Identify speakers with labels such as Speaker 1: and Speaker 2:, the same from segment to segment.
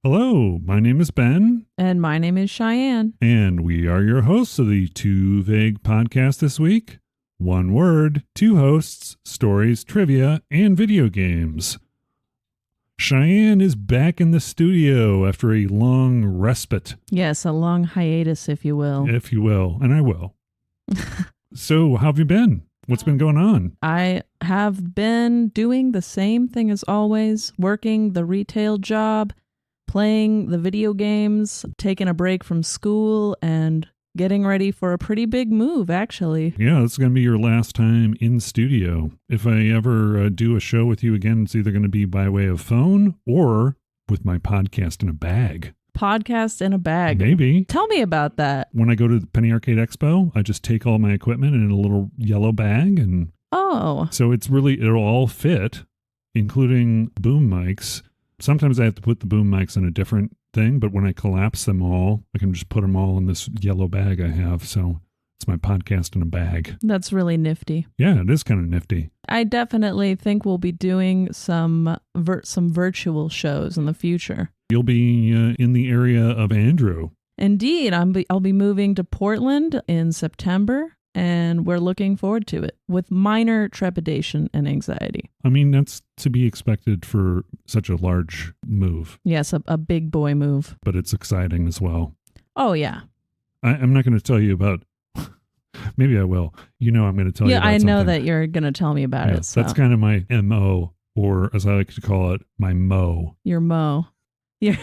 Speaker 1: Hello, my name is Ben.
Speaker 2: And my name is Cheyenne.
Speaker 1: And we are your hosts of the Too Vague podcast this week. One word, two hosts, stories, trivia, and video games. Cheyenne is back in the studio after a long respite.
Speaker 2: Yes, a long hiatus, if you will.
Speaker 1: If you will, and I will. So, how have you been? What's been going on?
Speaker 2: I have been doing the same thing as always, working the retail job, playing the video games, taking a break from school, and getting ready for a pretty big move, actually.
Speaker 1: Yeah, this is going to be your last time in studio. If I ever do a show with you again, it's either going to be by way of phone or with my podcast in a bag.
Speaker 2: Podcast in a bag.
Speaker 1: Maybe.
Speaker 2: Tell me about that.
Speaker 1: When I go to the Penny Arcade Expo, I just take all my equipment in a little yellow bag. And so it'll all fit, including boom mics. Sometimes I have to put the boom mics in a different thing, but when I collapse them all, I can just put them all in this yellow bag I have. So it's my podcast in a bag.
Speaker 2: That's really nifty.
Speaker 1: Yeah, it is kind of nifty.
Speaker 2: I definitely think we'll be doing some virtual shows in the future.
Speaker 1: You'll be in the area of Andrew.
Speaker 2: Indeed. I'll be moving to Portland in September, and we're looking forward to it with minor trepidation and anxiety.
Speaker 1: I mean, that's to be expected for such a large move.
Speaker 2: Yes, a big boy move.
Speaker 1: But it's exciting as well.
Speaker 2: Oh, yeah.
Speaker 1: I'm not going to tell you about... Maybe I will. I'm going to tell you about
Speaker 2: something. Yeah, I know
Speaker 1: something.
Speaker 2: that you're going to tell me about it. So.
Speaker 1: That's kind of my MO, or as I like to call it, my Mo.
Speaker 2: Your Mo. You're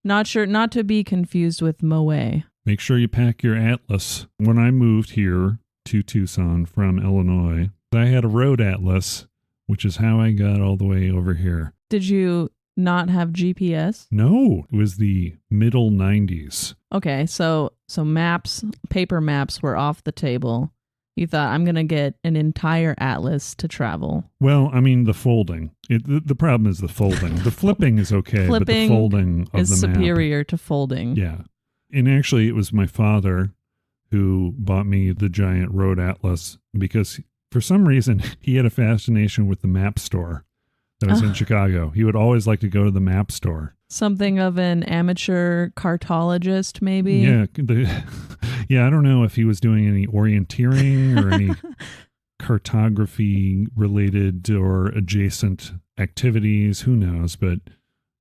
Speaker 2: not to be confused with Moe.
Speaker 1: Make sure you pack your atlas. When I moved here to Tucson from Illinois, I had a road atlas, which is how I got all the way over here.
Speaker 2: Did you not have GPS?
Speaker 1: No, it was the middle 90s.
Speaker 2: Okay, so maps, paper maps were off the table. You thought, I'm going to get an entire atlas to travel.
Speaker 1: Well, I mean, the folding. The problem is the folding. The flipping is okay, but the folding of
Speaker 2: is
Speaker 1: the map
Speaker 2: superior to folding.
Speaker 1: Yeah. And actually, it was my father who bought me the giant road atlas because for some reason, he had a fascination with the map store that was in Chicago. He would always like to go to the map store.
Speaker 2: Something of an amateur cartologist, maybe?
Speaker 1: Yeah. I don't know if he was doing any orienteering or any cartography related or adjacent activities. Who knows? But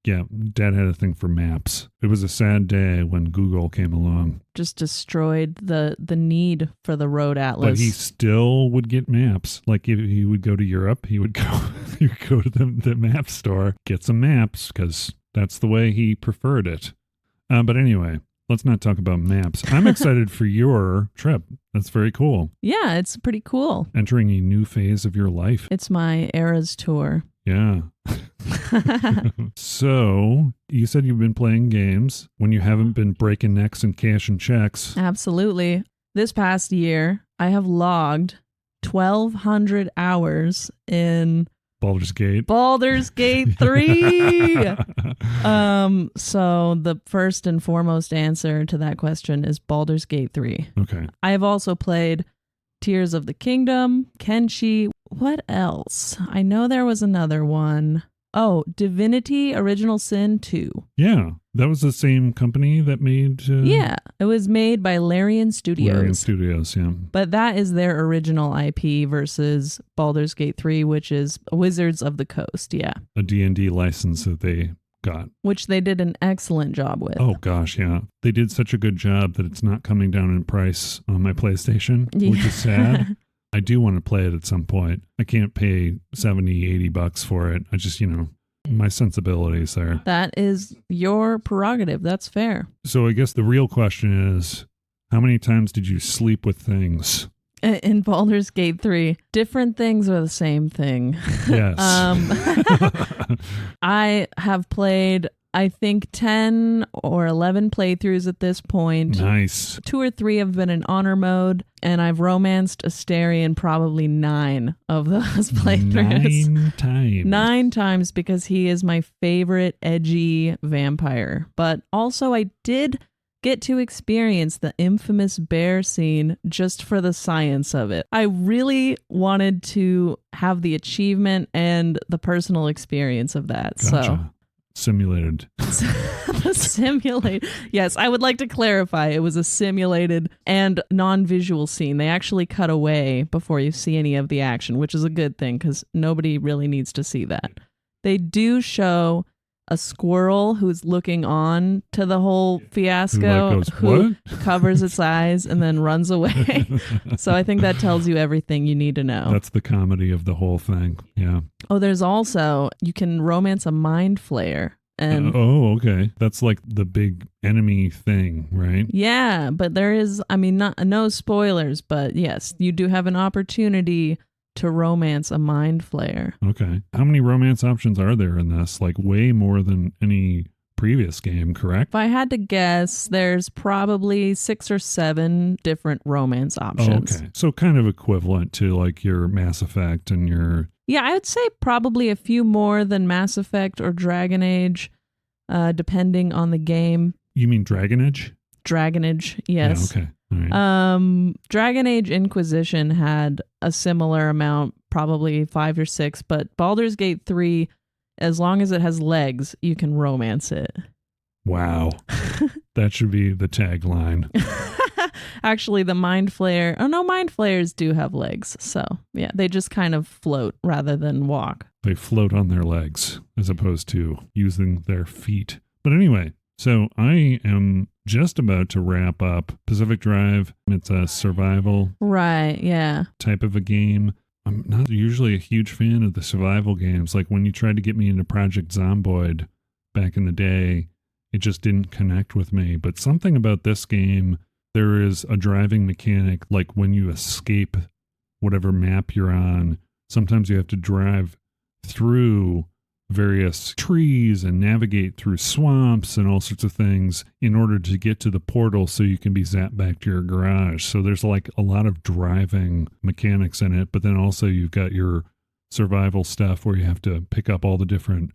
Speaker 1: yeah, Dad had a thing for maps. It was a sad day when Google came along.
Speaker 2: Just destroyed the need for the road atlas.
Speaker 1: But he still would get maps. Like if he would go to Europe, he would go to the map store, get some maps, because that's the way he preferred it. But anyway, let's not talk about maps. I'm excited for your trip. That's very cool.
Speaker 2: Yeah, it's pretty cool.
Speaker 1: Entering a new phase of your life.
Speaker 2: It's my Eras tour.
Speaker 1: Yeah. So, you said you've been playing games when you haven't been breaking necks and cashing checks.
Speaker 2: Absolutely. This past year, I have logged 1,200 hours in
Speaker 1: Baldur's Gate
Speaker 2: 3. So the first and foremost answer to that question is Baldur's Gate 3.
Speaker 1: Okay.
Speaker 2: I have also played Tears of the Kingdom, Kenshi. What else? I know there was another one. Oh, Divinity Original Sin 2.
Speaker 1: Yeah, that was the same company that made...
Speaker 2: Yeah, it was made by Larian Studios.
Speaker 1: Larian Studios, yeah.
Speaker 2: But that is their original IP versus Baldur's Gate 3, which is Wizards of the Coast, yeah.
Speaker 1: A D&D license that they got.
Speaker 2: Which they did an excellent job with.
Speaker 1: Oh, gosh, yeah. They did such a good job that it's not coming down in price on my PlayStation, which is sad. I do want to play it at some point. I can't pay $70, $80 for it. I just, my sensibilities there.
Speaker 2: That is your prerogative. That's fair.
Speaker 1: So I guess the real question is, how many times did you sleep with things?
Speaker 2: In Baldur's Gate 3, different things are the same thing.
Speaker 1: Yes.
Speaker 2: I have played, I think, 10 or 11 playthroughs at this point.
Speaker 1: Nice.
Speaker 2: 2 or 3 have been in honor mode, and I've romanced Asterion probably 9 of those playthroughs.
Speaker 1: 9 times.
Speaker 2: 9 times because he is my favorite edgy vampire. But also I did get to experience the infamous bear scene just for the science of it. I really wanted to have the achievement and the personal experience of that.
Speaker 1: Gotcha.
Speaker 2: So
Speaker 1: simulated.
Speaker 2: Simulated. Yes, I would like to clarify. It was a simulated and non-visual scene. They actually cut away before you see any of the action, which is a good thing because nobody really needs to see that. They do show a squirrel who's looking on to the whole fiasco, who covers its eyes and then runs away. So I think that tells you everything you need to know.
Speaker 1: That's the comedy of the whole thing. Yeah.
Speaker 2: Oh, there's also, you can romance a mind flayer. And
Speaker 1: okay. That's like the big enemy thing, right?
Speaker 2: Yeah, but there is, no spoilers, but yes, you do have an opportunity to romance a mind flayer.
Speaker 1: Okay. How many romance options are there in this? Like way more than any previous game, correct?
Speaker 2: If I had to guess, there's probably 6 or 7 different romance options.
Speaker 1: Okay. So kind of equivalent to like your Mass Effect and your...
Speaker 2: Yeah, I would say probably a few more than Mass Effect or Dragon Age, depending on the game.
Speaker 1: You mean Dragon Age?
Speaker 2: Dragon Age, yes.
Speaker 1: Yeah, okay. All right.
Speaker 2: Dragon Age Inquisition had a similar amount, probably 5 or 6, but Baldur's Gate 3, as long as it has legs, you can romance it.
Speaker 1: Wow. That should be the tagline.
Speaker 2: Actually, the Mind Flayer... Oh, no, Mind Flayers do have legs. So, yeah, they just kind of float rather than walk.
Speaker 1: They float on their legs as opposed to using their feet. But anyway, so I am just about to wrap up Pacific Drive. It's a survival
Speaker 2: right, yeah,
Speaker 1: type of a game. I'm not usually a huge fan of the survival games. Like when you tried to get me into Project Zomboid back in the day, it just didn't connect with me. But something about this game, there is a driving mechanic, like when you escape whatever map you're on, sometimes you have to drive through various trees and navigate through swamps and all sorts of things in order to get to the portal so you can be zapped back to your garage. So there's like a lot of driving mechanics in it, but then also you've got your survival stuff where you have to pick up all the different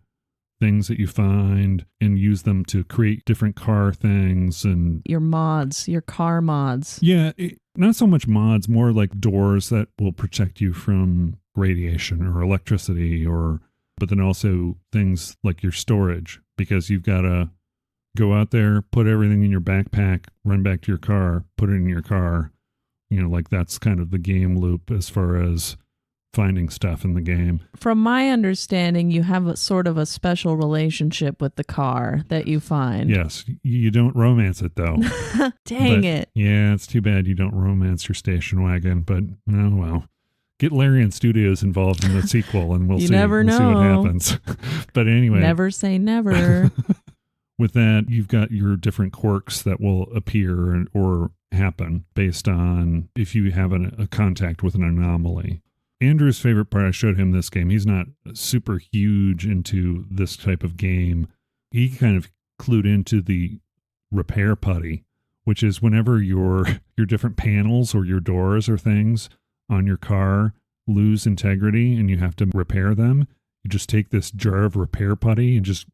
Speaker 1: things that you find and use them to create different car things and
Speaker 2: your mods, your car mods.
Speaker 1: Yeah, not so much mods, more like doors that will protect you from radiation or electricity, but then also things like your storage, because you've got to go out there, put everything in your backpack, run back to your car, put it in your car. Like that's kind of the game loop as far as finding stuff in the game.
Speaker 2: From my understanding, you have a sort of a special relationship with the car that you find.
Speaker 1: Yes. You don't romance it, though.
Speaker 2: Dang it.
Speaker 1: Yeah, it's too bad you don't romance your station wagon, but oh well. Get Larian Studios involved in the sequel and we'll see.
Speaker 2: Never know.
Speaker 1: See what happens. But anyway.
Speaker 2: Never say never.
Speaker 1: With that, you've got your different quirks that will appear or happen based on if you have a contact with an anomaly. Andrew's favorite part, I showed him this game. He's not super huge into this type of game. He kind of clued into the repair putty, which is whenever your different panels or your doors or things on your car lose integrity and you have to repair them, you just take this jar of repair putty and just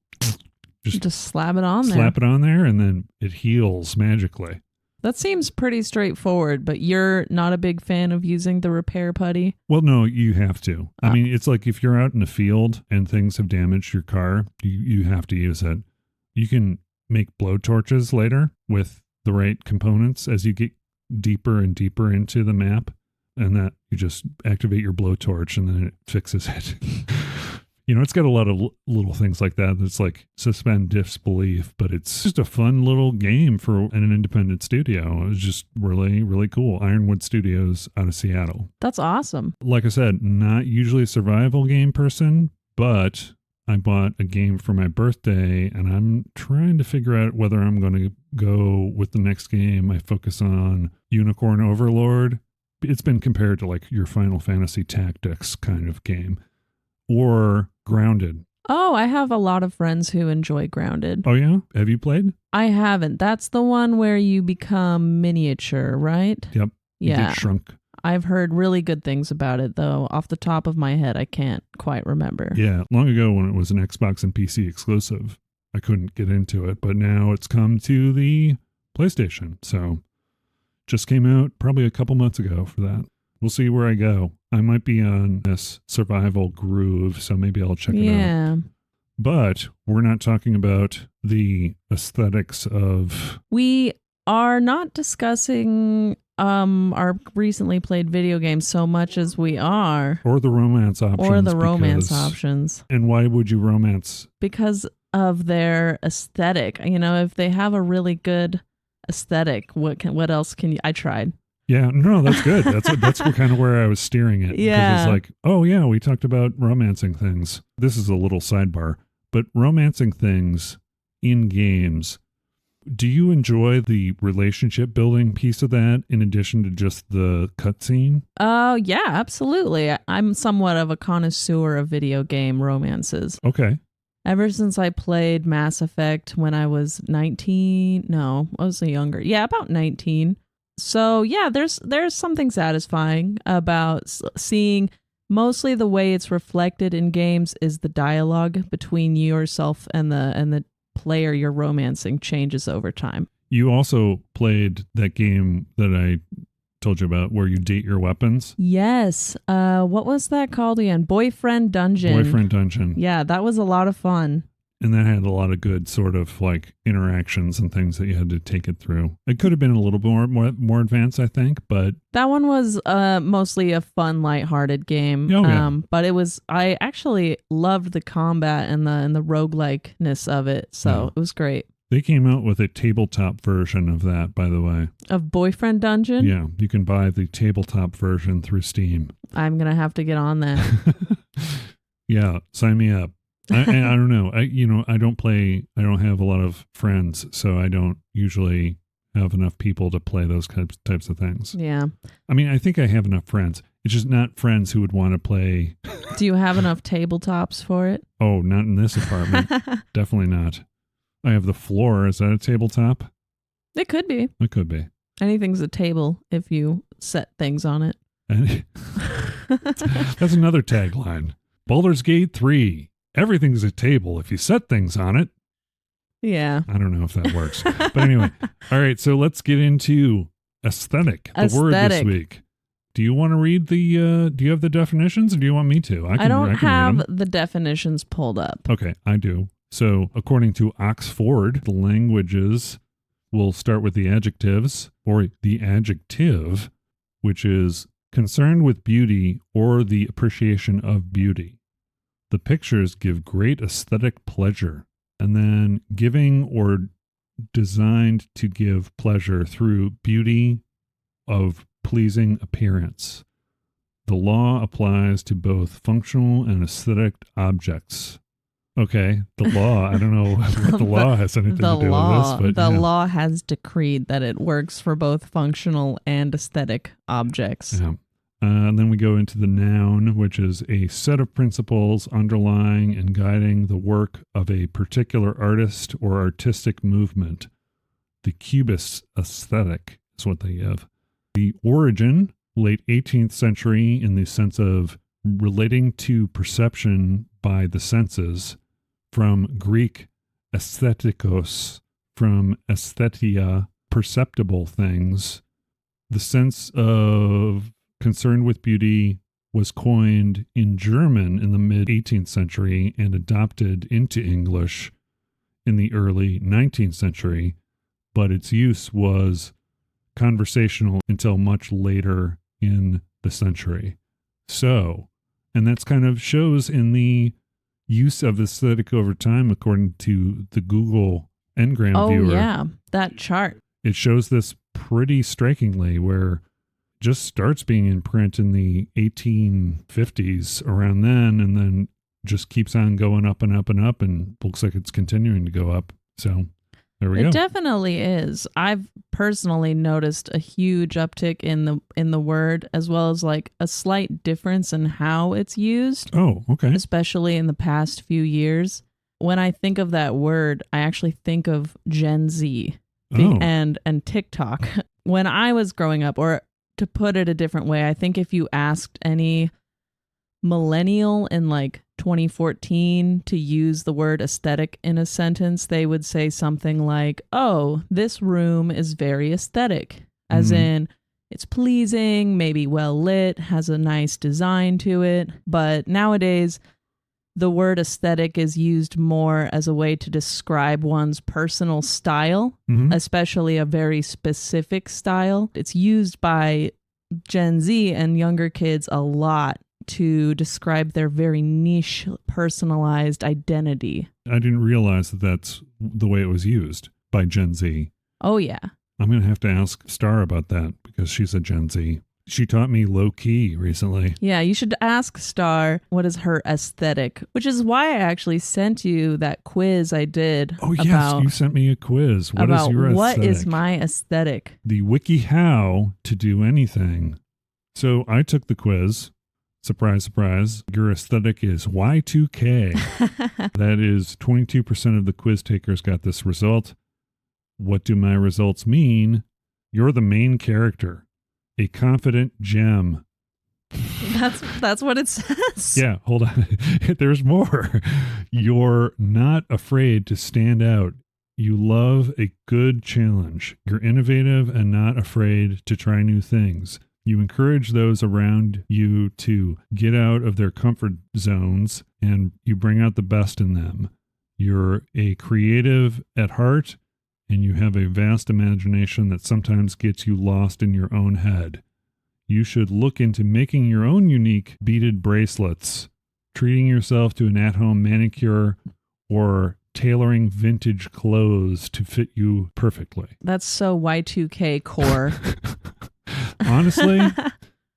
Speaker 2: slap it on there.
Speaker 1: Slap it on there and then it heals magically.
Speaker 2: That seems pretty straightforward, but you're not a big fan of using the repair putty?
Speaker 1: Well, no, you have to. I mean, it's like if you're out in the field and things have damaged your car, you have to use it. You can make blowtorches later with the right components as you get deeper and deeper into the map, and that you just activate your blowtorch and then it fixes it. It's got a lot of little things like that. That's like suspend disbelief, but it's just a fun little game for an independent studio. It was just really, really cool. Ironwood Studios out of Seattle.
Speaker 2: That's awesome.
Speaker 1: Like I said, not usually a survival game person, but I bought a game for my birthday and I'm trying to figure out whether I'm going to go with the next game. I focus on Unicorn Overlord. It's been compared to like your Final Fantasy Tactics kind of game. Or Grounded.
Speaker 2: Oh, I have a lot of friends who enjoy Grounded.
Speaker 1: Oh, yeah? Have you played?
Speaker 2: I haven't. That's the one where you become miniature, right?
Speaker 1: Yep.
Speaker 2: Yeah.
Speaker 1: You get shrunk.
Speaker 2: I've heard really good things about it, though. Off the top of my head, I can't quite remember.
Speaker 1: Yeah. Long ago when it was an Xbox and PC exclusive, I couldn't get into it. But now it's come to the PlayStation. So just came out probably a couple months ago for that. We'll see where I go. I might be on this survival groove, so maybe I'll check it out. But we're not talking about the aesthetics of...
Speaker 2: We are not discussing our recently played video games so much as we are...
Speaker 1: Or the romance options.
Speaker 2: Or the romance options.
Speaker 1: And why would you romance?
Speaker 2: Because of their aesthetic. You know, if they have a really good aesthetic, what else can you... I tried.
Speaker 1: Yeah, no, that's good. That's kind of where I was steering it.
Speaker 2: Yeah.
Speaker 1: It's like, oh yeah, we talked about romancing things. This is a little sidebar, but romancing things in games, do you enjoy the relationship building piece of that in addition to just the cutscene?
Speaker 2: Oh, yeah, absolutely. I'm somewhat of a connoisseur of video game romances.
Speaker 1: Okay.
Speaker 2: Ever since I played Mass Effect when I was 19, no, I was younger. Yeah, about 19. So yeah, there's something satisfying about seeing mostly the way it's reflected in games is the dialogue between yourself and the player you're romancing changes over time.
Speaker 1: You also played that game that I told you about where you date your weapons?
Speaker 2: Yes. What was that called again? Boyfriend Dungeon.
Speaker 1: Boyfriend Dungeon.
Speaker 2: Yeah, that was a lot of fun.
Speaker 1: And that had a lot of good sort of like interactions and things that you had to take it through. It could have been a little more advanced, I think, but...
Speaker 2: That one was mostly a fun, lighthearted game.
Speaker 1: Oh, yeah.
Speaker 2: But I actually loved the combat and the roguelikeness of it, so It was great.
Speaker 1: They came out with a tabletop version of that, by the way.
Speaker 2: Of Boyfriend Dungeon?
Speaker 1: Yeah, you can buy the tabletop version through Steam.
Speaker 2: I'm going to have to get on that.
Speaker 1: Yeah, sign me up. I don't know. I don't have a lot of friends, so I don't usually have enough people to play those types of things.
Speaker 2: Yeah.
Speaker 1: I mean, I think I have enough friends. It's just not friends who would want to play.
Speaker 2: Do you have enough tabletops for it?
Speaker 1: Oh, not in this apartment. Definitely not. I have the floor. Is that a tabletop?
Speaker 2: It could be.
Speaker 1: It could be.
Speaker 2: Anything's a table if you set things on it.
Speaker 1: That's another tagline. Baldur's Gate 3. Everything's a table if you set things on it.
Speaker 2: Yeah.
Speaker 1: I don't know if that works. But anyway. All right. So let's get into aesthetic. The word this week. Do you want to read do you have the definitions or do you want me to?
Speaker 2: I don't have the definitions pulled up.
Speaker 1: Okay. I do. So according to Oxford, the languages will start with the adjectives or the adjective, which is concerned with beauty or the appreciation of beauty. The pictures give great aesthetic pleasure, and then giving or designed to give pleasure through beauty of pleasing appearance. The law applies to both functional and aesthetic objects. Okay, the law, I don't know what the law has anything to do with this. But
Speaker 2: the law has decreed that it works for both functional and aesthetic objects.
Speaker 1: Yeah. And then we go into the noun, which is a set of principles underlying and guiding the work of a particular artist or artistic movement. The Cubist aesthetic is what they give. The origin, late 18th century, in the sense of relating to perception by the senses, from Greek aesthetikos, from aesthetia, perceptible things. The sense of concern with beauty was coined in German in the mid-18th century and adopted into English in the early 19th century, but its use was conversational until much later in the century. So, and that's kind of shows in the use of aesthetic over time, according to the Google Ngram viewer.
Speaker 2: Oh, yeah, that chart.
Speaker 1: It shows this pretty strikingly where just starts being in print in the 1850s around then, and then just keeps on going up and up and up, and looks like it's continuing to go up. So there we go.
Speaker 2: It definitely is. I've personally noticed a huge uptick in the word, as well as like a slight difference in how it's used.
Speaker 1: Oh, okay.
Speaker 2: Especially in the past few years. When I think of that word, I actually think of Gen Z and TikTok. When I was growing up, or to put it a different way, I think if you asked any millennial in like 2014 to use the word aesthetic in a sentence, they would say something like, oh, this room is very aesthetic, as in it's pleasing, maybe well lit, has a nice design to it. But nowadays, the word aesthetic is used more as a way to describe one's personal style, especially a very specific style. It's used by Gen Z and younger kids a lot to describe their very niche, personalized identity.
Speaker 1: I didn't realize that that's the way it was used by Gen Z.
Speaker 2: Oh, yeah.
Speaker 1: I'm going to have to ask Star about that because she's a Gen Z. She taught me low key recently.
Speaker 2: Yeah, you should ask Star what is her aesthetic, which is why I actually sent you that quiz I did.
Speaker 1: Oh, yes, you sent me a quiz. What is your aesthetic?
Speaker 2: What is my aesthetic?
Speaker 1: The Wiki how to do anything. So I took the quiz. Surprise, surprise. Your aesthetic is Y2K. That is 22% of the quiz takers got this result. What do my results mean? You're the main character. A confident gem.
Speaker 2: That's what it says.
Speaker 1: Yeah, hold on. There's more. You're not afraid to stand out. You love a good challenge. You're innovative and not afraid to try new things. You encourage those around you to get out of their comfort zones, and you bring out the best in them. You're a creative at heart, and you have a vast imagination that sometimes gets you lost in your own head. You should look into making your own unique beaded bracelets, treating yourself to an at-home manicure, or tailoring vintage clothes to fit you perfectly.
Speaker 2: That's so Y2K core.
Speaker 1: Honestly,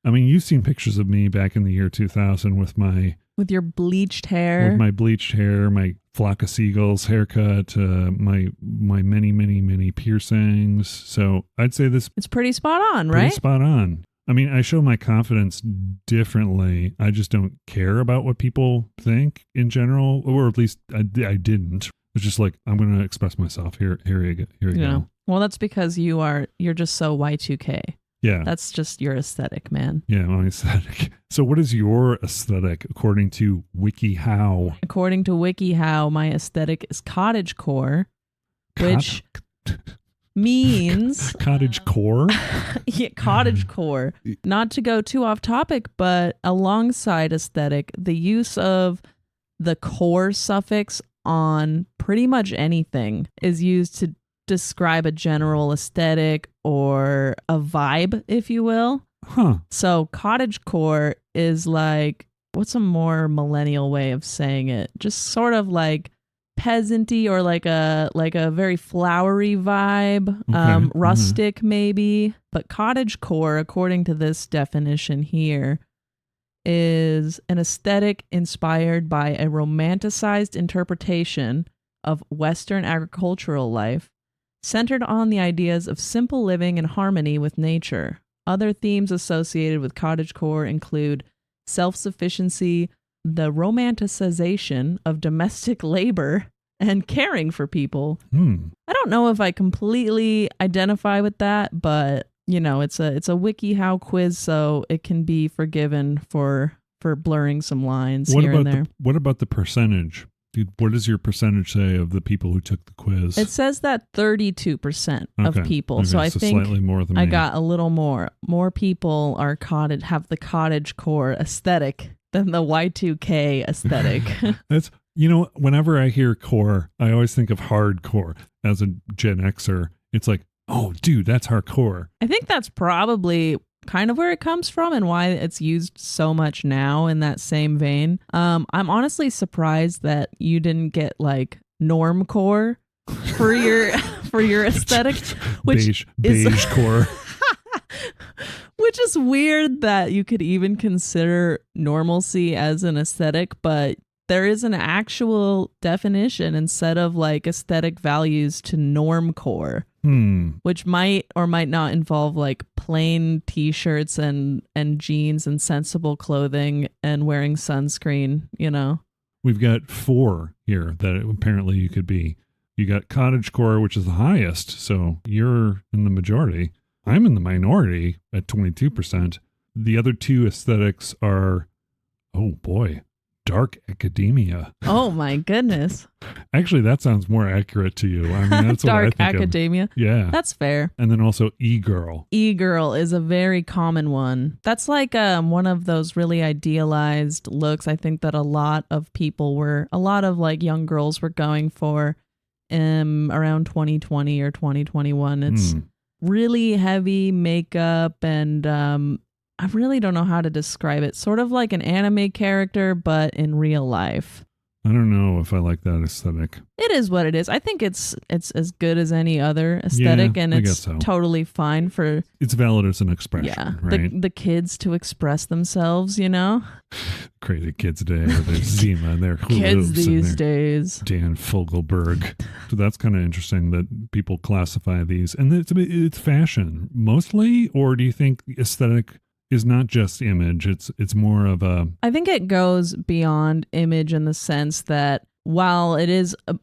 Speaker 1: I mean, you've seen pictures of me back in the year 2000 with
Speaker 2: your bleached hair.
Speaker 1: With my bleached hair, my flock of seagulls haircut, my many piercings. So I'd say
Speaker 2: it's pretty spot on, right?
Speaker 1: Pretty spot on. I mean, I show my confidence differently. I just don't care about what people think in general, or at least I didn't. It's just like, I'm going to express myself. Here you go.
Speaker 2: Well, that's because you're just so Y2K.
Speaker 1: Yeah.
Speaker 2: That's just your aesthetic, man.
Speaker 1: Yeah, my aesthetic. So what is your aesthetic according to WikiHow?
Speaker 2: According to WikiHow, my aesthetic is cottagecore, which means...
Speaker 1: Cottagecore?
Speaker 2: Yeah, cottagecore. Not to go too off topic, but alongside aesthetic, the use of the core suffix on pretty much anything is used to describe a general aesthetic or a vibe, if you will.
Speaker 1: Huh.
Speaker 2: So cottagecore is like, what's a more millennial way of saying it? Just sort of like peasanty or like a very flowery vibe,
Speaker 1: Okay.
Speaker 2: rustic maybe. But cottagecore, according to this definition here, is an aesthetic inspired by a romanticized interpretation of Western agricultural life, centered on the ideas of simple living and harmony with nature. Other themes associated with cottagecore include self-sufficiency, the romanticization of domestic labor, and caring for people. I don't know if I completely identify with that, but it's a WikiHow quiz, so it can be forgiven for blurring some lines here and there.
Speaker 1: What about the percentage? What does your percentage say of the people who took the quiz?
Speaker 2: It says that 32% of people.
Speaker 1: Okay,
Speaker 2: so I think
Speaker 1: slightly more than
Speaker 2: I
Speaker 1: me.
Speaker 2: got a little more. More people have the cottagecore aesthetic than the Y2K aesthetic.
Speaker 1: That's whenever I hear core, I always think of hardcore. As a Gen Xer, it's like, oh, dude, that's hardcore.
Speaker 2: I think that's probably kind of where it comes from and why it's used so much now in that same vein. I'm honestly surprised that you didn't get like Normcore for your aesthetic, which
Speaker 1: beige core.
Speaker 2: Which is weird that you could even consider normalcy as an aesthetic, but there is an actual definition and set of like aesthetic values to normcore, which might or might not involve like plain t-shirts and jeans and sensible clothing and wearing sunscreen,
Speaker 1: We've got 4 here that apparently you could be. You got cottagecore, which is the highest, so you're in the majority. I'm in the minority at 22%. The other 2 aesthetics are, oh boy, dark academia.
Speaker 2: Oh my goodness.
Speaker 1: Actually, that sounds more accurate to you. I mean, that's
Speaker 2: dark
Speaker 1: what I think
Speaker 2: academia.
Speaker 1: Of. Yeah.
Speaker 2: That's fair.
Speaker 1: And then also e-girl.
Speaker 2: E-girl is a very common one. That's like one of those really idealized looks I think that a lot of like young girls were going for around 2020 or 2021. It's really heavy makeup and I really don't know how to describe it. Sort of like an anime character, but in real life.
Speaker 1: I don't know if I like that aesthetic.
Speaker 2: It is what it is. I think it's as good as any other aesthetic, and it's totally fine for...
Speaker 1: It's valid as an expression,
Speaker 2: yeah,
Speaker 1: right?
Speaker 2: The kids to express themselves, you know?
Speaker 1: Crazy kids today. There's Zima and their
Speaker 2: kids these days.
Speaker 1: Dan Fogelberg. So that's kind of interesting that people classify these. And it's fashion mostly, or do you think aesthetic is not just image, it's more of a...
Speaker 2: I think it goes beyond image in the sense that while it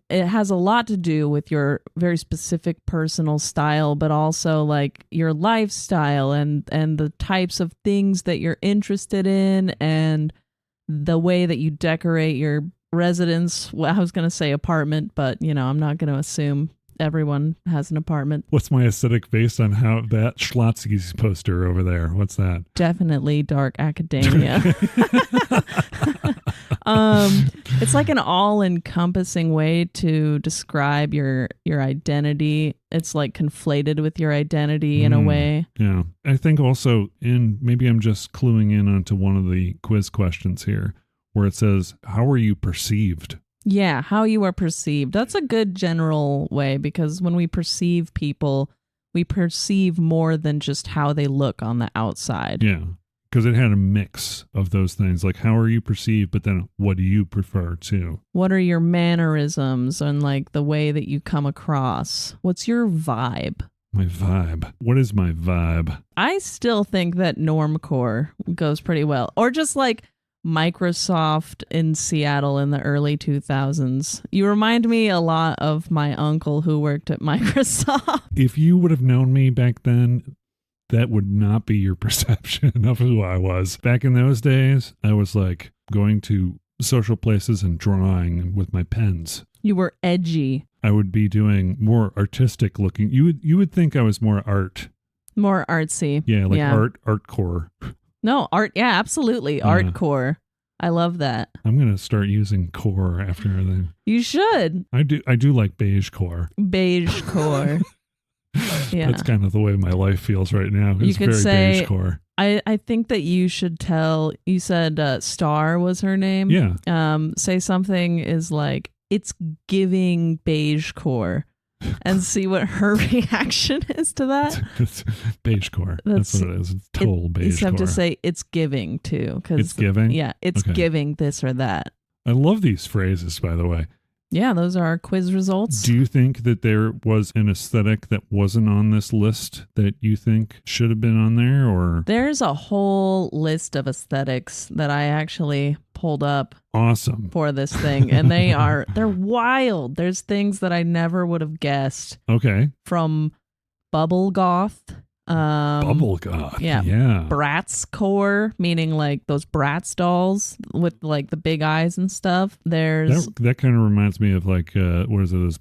Speaker 2: has a lot to do with your very specific personal style, but also like your lifestyle and the types of things that you're interested in and the way that you decorate your residence. Well, I was going to say apartment, but I'm not going to assume everyone has an apartment.
Speaker 1: What's my aesthetic based on how that Schlotsky's poster over there? What's that?
Speaker 2: Definitely dark academia. It's like an all-encompassing way to describe your identity. It's like conflated with your identity in a way.
Speaker 1: Yeah. I think also maybe I'm just cluing in onto one of the quiz questions here where it says, how are you perceived?
Speaker 2: Yeah, how you are perceived. That's a good general way because when we perceive people, we perceive more than just how they look on the outside.
Speaker 1: Yeah, because it had a mix of those things. Like, how are you perceived, but then what do you prefer too?
Speaker 2: What are your mannerisms and like the way that you come across? What's your vibe?
Speaker 1: My vibe. What is my vibe?
Speaker 2: I still think that Normcore goes pretty well. Or just like Microsoft in Seattle in the early 2000s. You remind me a lot of my uncle who worked at Microsoft.
Speaker 1: If you would have known me back then, that would not be your perception of who I was. Back in those days, I was like going to social places and drawing with my pens.
Speaker 2: You were edgy.
Speaker 1: I would be doing more artistic looking. You would think I was more art.
Speaker 2: More artsy.
Speaker 1: Yeah, like artcore.
Speaker 2: No, art. Yeah, absolutely. Artcore. I love that.
Speaker 1: I'm going to start using core after everything.
Speaker 2: You should.
Speaker 1: I do like Beigecore.
Speaker 2: Beigecore. Yeah.
Speaker 1: That's kind of the way my life feels right now. It's
Speaker 2: you could
Speaker 1: very
Speaker 2: say,
Speaker 1: Beigecore.
Speaker 2: I think that you should tell, you said Star was her name.
Speaker 1: Yeah.
Speaker 2: Say something is like, it's giving Beigecore. And see what her reaction is to that.
Speaker 1: Beigecore. That's what it is. It's total Beigecore.
Speaker 2: You just have to say it's giving too.
Speaker 1: It's giving?
Speaker 2: Yeah, it's giving this or that.
Speaker 1: I love these phrases, by the way.
Speaker 2: Yeah, those are our quiz results.
Speaker 1: Do you think that there was an aesthetic that wasn't on this list that you think should have been on there? Or
Speaker 2: there's a whole list of aesthetics that I actually pulled up.
Speaker 1: Awesome.
Speaker 2: For this thing. And they're wild. There's things that I never would have guessed.
Speaker 1: Okay.
Speaker 2: From bubble goth.
Speaker 1: Bubble goth. Yeah.
Speaker 2: Bratz core, meaning like those Bratz dolls with like the big eyes and stuff. There's
Speaker 1: that kind of reminds me of like what is it?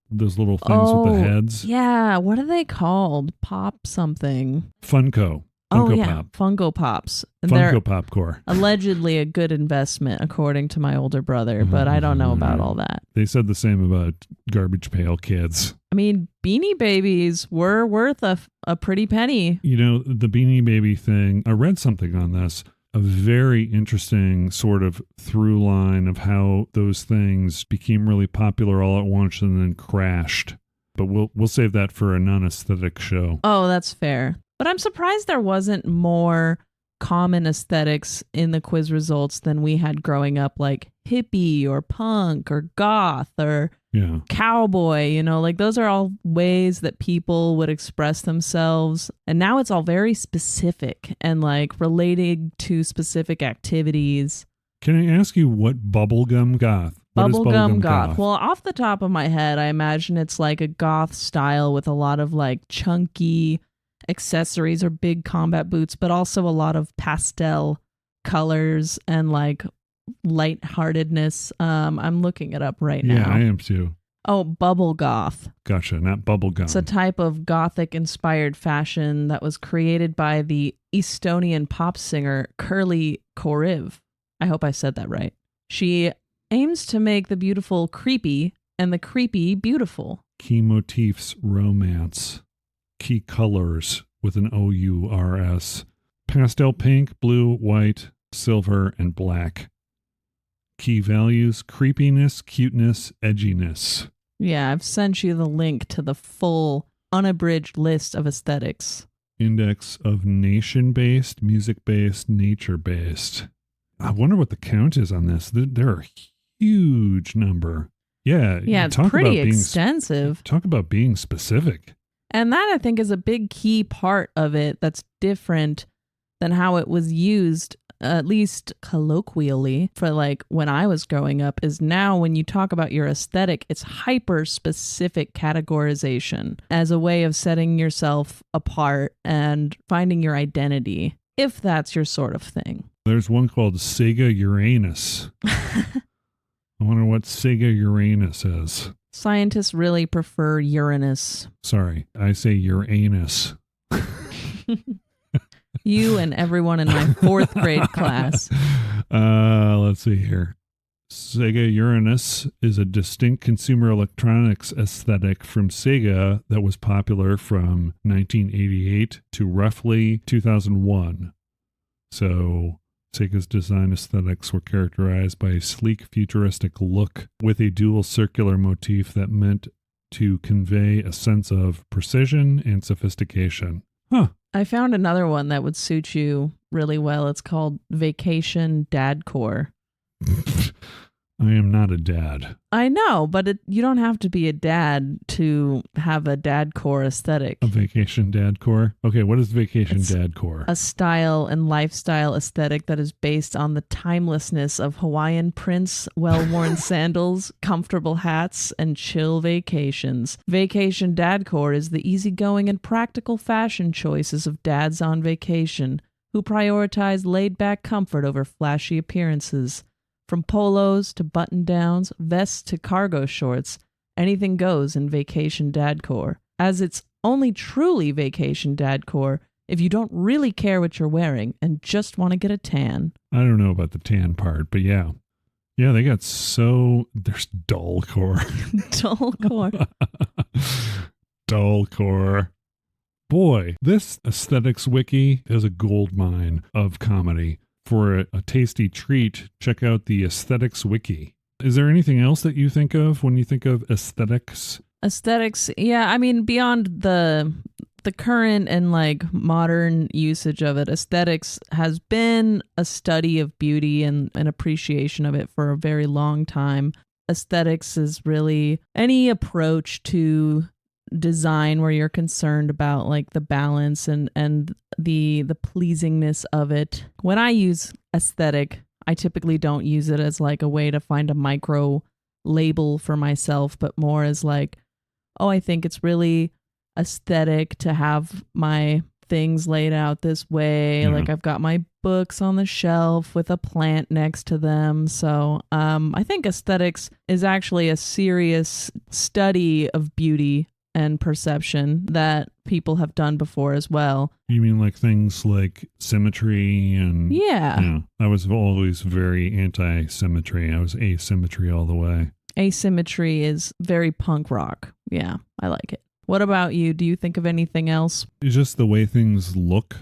Speaker 1: Those little things with the heads.
Speaker 2: Yeah. What are they called? Pop something.
Speaker 1: Funko
Speaker 2: Pop. Funko Pops. And
Speaker 1: Funko Pop core.
Speaker 2: Allegedly a good investment, according to my older brother, but I don't know about all that.
Speaker 1: They said the same about Garbage Pail Kids.
Speaker 2: I mean, Beanie Babies were worth a pretty penny.
Speaker 1: You know, the Beanie Baby thing, I read something on this, a very interesting sort of through line of how those things became really popular all at once and then crashed. But we'll save that for a non-aesthetic show.
Speaker 2: Oh, that's fair. But I'm surprised there wasn't more common aesthetics in the quiz results than we had growing up, like hippie or punk or goth or cowboy, like those are all ways that people would express themselves. And now it's all very specific and like related to specific activities.
Speaker 1: Can I ask you what bubblegum goth?
Speaker 2: Bubblegum goth. Well, off the top of my head, I imagine it's like a goth style with a lot of like chunky accessories or big combat boots, but also a lot of pastel colors and like lightheartedness. I'm looking it up right now.
Speaker 1: Yeah, I am too.
Speaker 2: Oh, bubble goth.
Speaker 1: Gotcha, not bubblegum.
Speaker 2: It's a type of gothic-inspired fashion that was created by the Estonian pop singer Curly Koriv. I hope I said that right. She aims to make the beautiful creepy and the creepy beautiful.
Speaker 1: Key motifs, romance. Key colors with an O-U-R-S. Pastel pink, blue, white, silver, and black. Key values, creepiness, cuteness, edginess.
Speaker 2: Yeah, I've sent you the link to the full unabridged list of aesthetics.
Speaker 1: Index of nation-based, music-based, nature-based. I wonder what the count is on this. There are a huge number. Yeah,
Speaker 2: it's pretty extensive.
Speaker 1: Talk about being specific.
Speaker 2: And that, I think, is a big key part of it that's different than how it was used, at least colloquially, for like when I was growing up, is now when you talk about your aesthetic, it's hyper-specific categorization as a way of setting yourself apart and finding your identity, if that's your sort of thing.
Speaker 1: There's one called Sega Uranus. I wonder what Sega Uranus is.
Speaker 2: Scientists really prefer Uranus.
Speaker 1: Sorry, I say Uranus.
Speaker 2: You and everyone in my 4th grade class.
Speaker 1: Let's see here. Sega Uranus is a distinct consumer electronics aesthetic from Sega that was popular from 1988 to roughly 2001. So Sega's design aesthetics were characterized by a sleek, futuristic look with a dual circular motif that meant to convey a sense of precision and sophistication. Huh.
Speaker 2: I found another one that would suit you really well. It's called Vacation Dadcore.
Speaker 1: I am not a dad.
Speaker 2: I know, but you don't have to be a dad to have a dadcore aesthetic.
Speaker 1: A vacation dadcore? Okay, what is vacation dadcore?
Speaker 2: A style and lifestyle aesthetic that is based on the timelessness of Hawaiian prints, well-worn sandals, comfortable hats, and chill vacations. Vacation dadcore is the easygoing and practical fashion choices of dads on vacation who prioritize laid-back comfort over flashy appearances. From polos to button-downs, vests to cargo shorts, anything goes in Vacation Dadcore. As it's only truly Vacation Dadcore if you don't really care what you're wearing and just want to get a tan.
Speaker 1: I don't know about the tan part, but yeah. Yeah, they got there's dullcore.
Speaker 2: Dullcore.
Speaker 1: Dullcore. Boy, this aesthetics wiki is a gold mine of comedy. For a tasty treat, check out the Aesthetics Wiki. Is there anything else that you think of when you think of aesthetics?
Speaker 2: Aesthetics, yeah. I mean, beyond the current and like modern usage of it, aesthetics has been a study of beauty and an appreciation of it for a very long time. Aesthetics is really any approach to design where you're concerned about like the balance and the pleasingness of it. When I use aesthetic, I typically don't use it as like a way to find a micro label for myself, but more as like, oh, I think it's really aesthetic to have my things laid out this way. Like I've got my books on the shelf with a plant next to them. So I think aesthetics is actually a serious study of beauty and perception that people have done before as well.
Speaker 1: You mean like things like symmetry and...
Speaker 2: Yeah.
Speaker 1: I was always very anti-symmetry. I was asymmetry all the way.
Speaker 2: Asymmetry is very punk rock. Yeah, I like it. What about you? Do you think of anything else?
Speaker 1: It's just the way things look.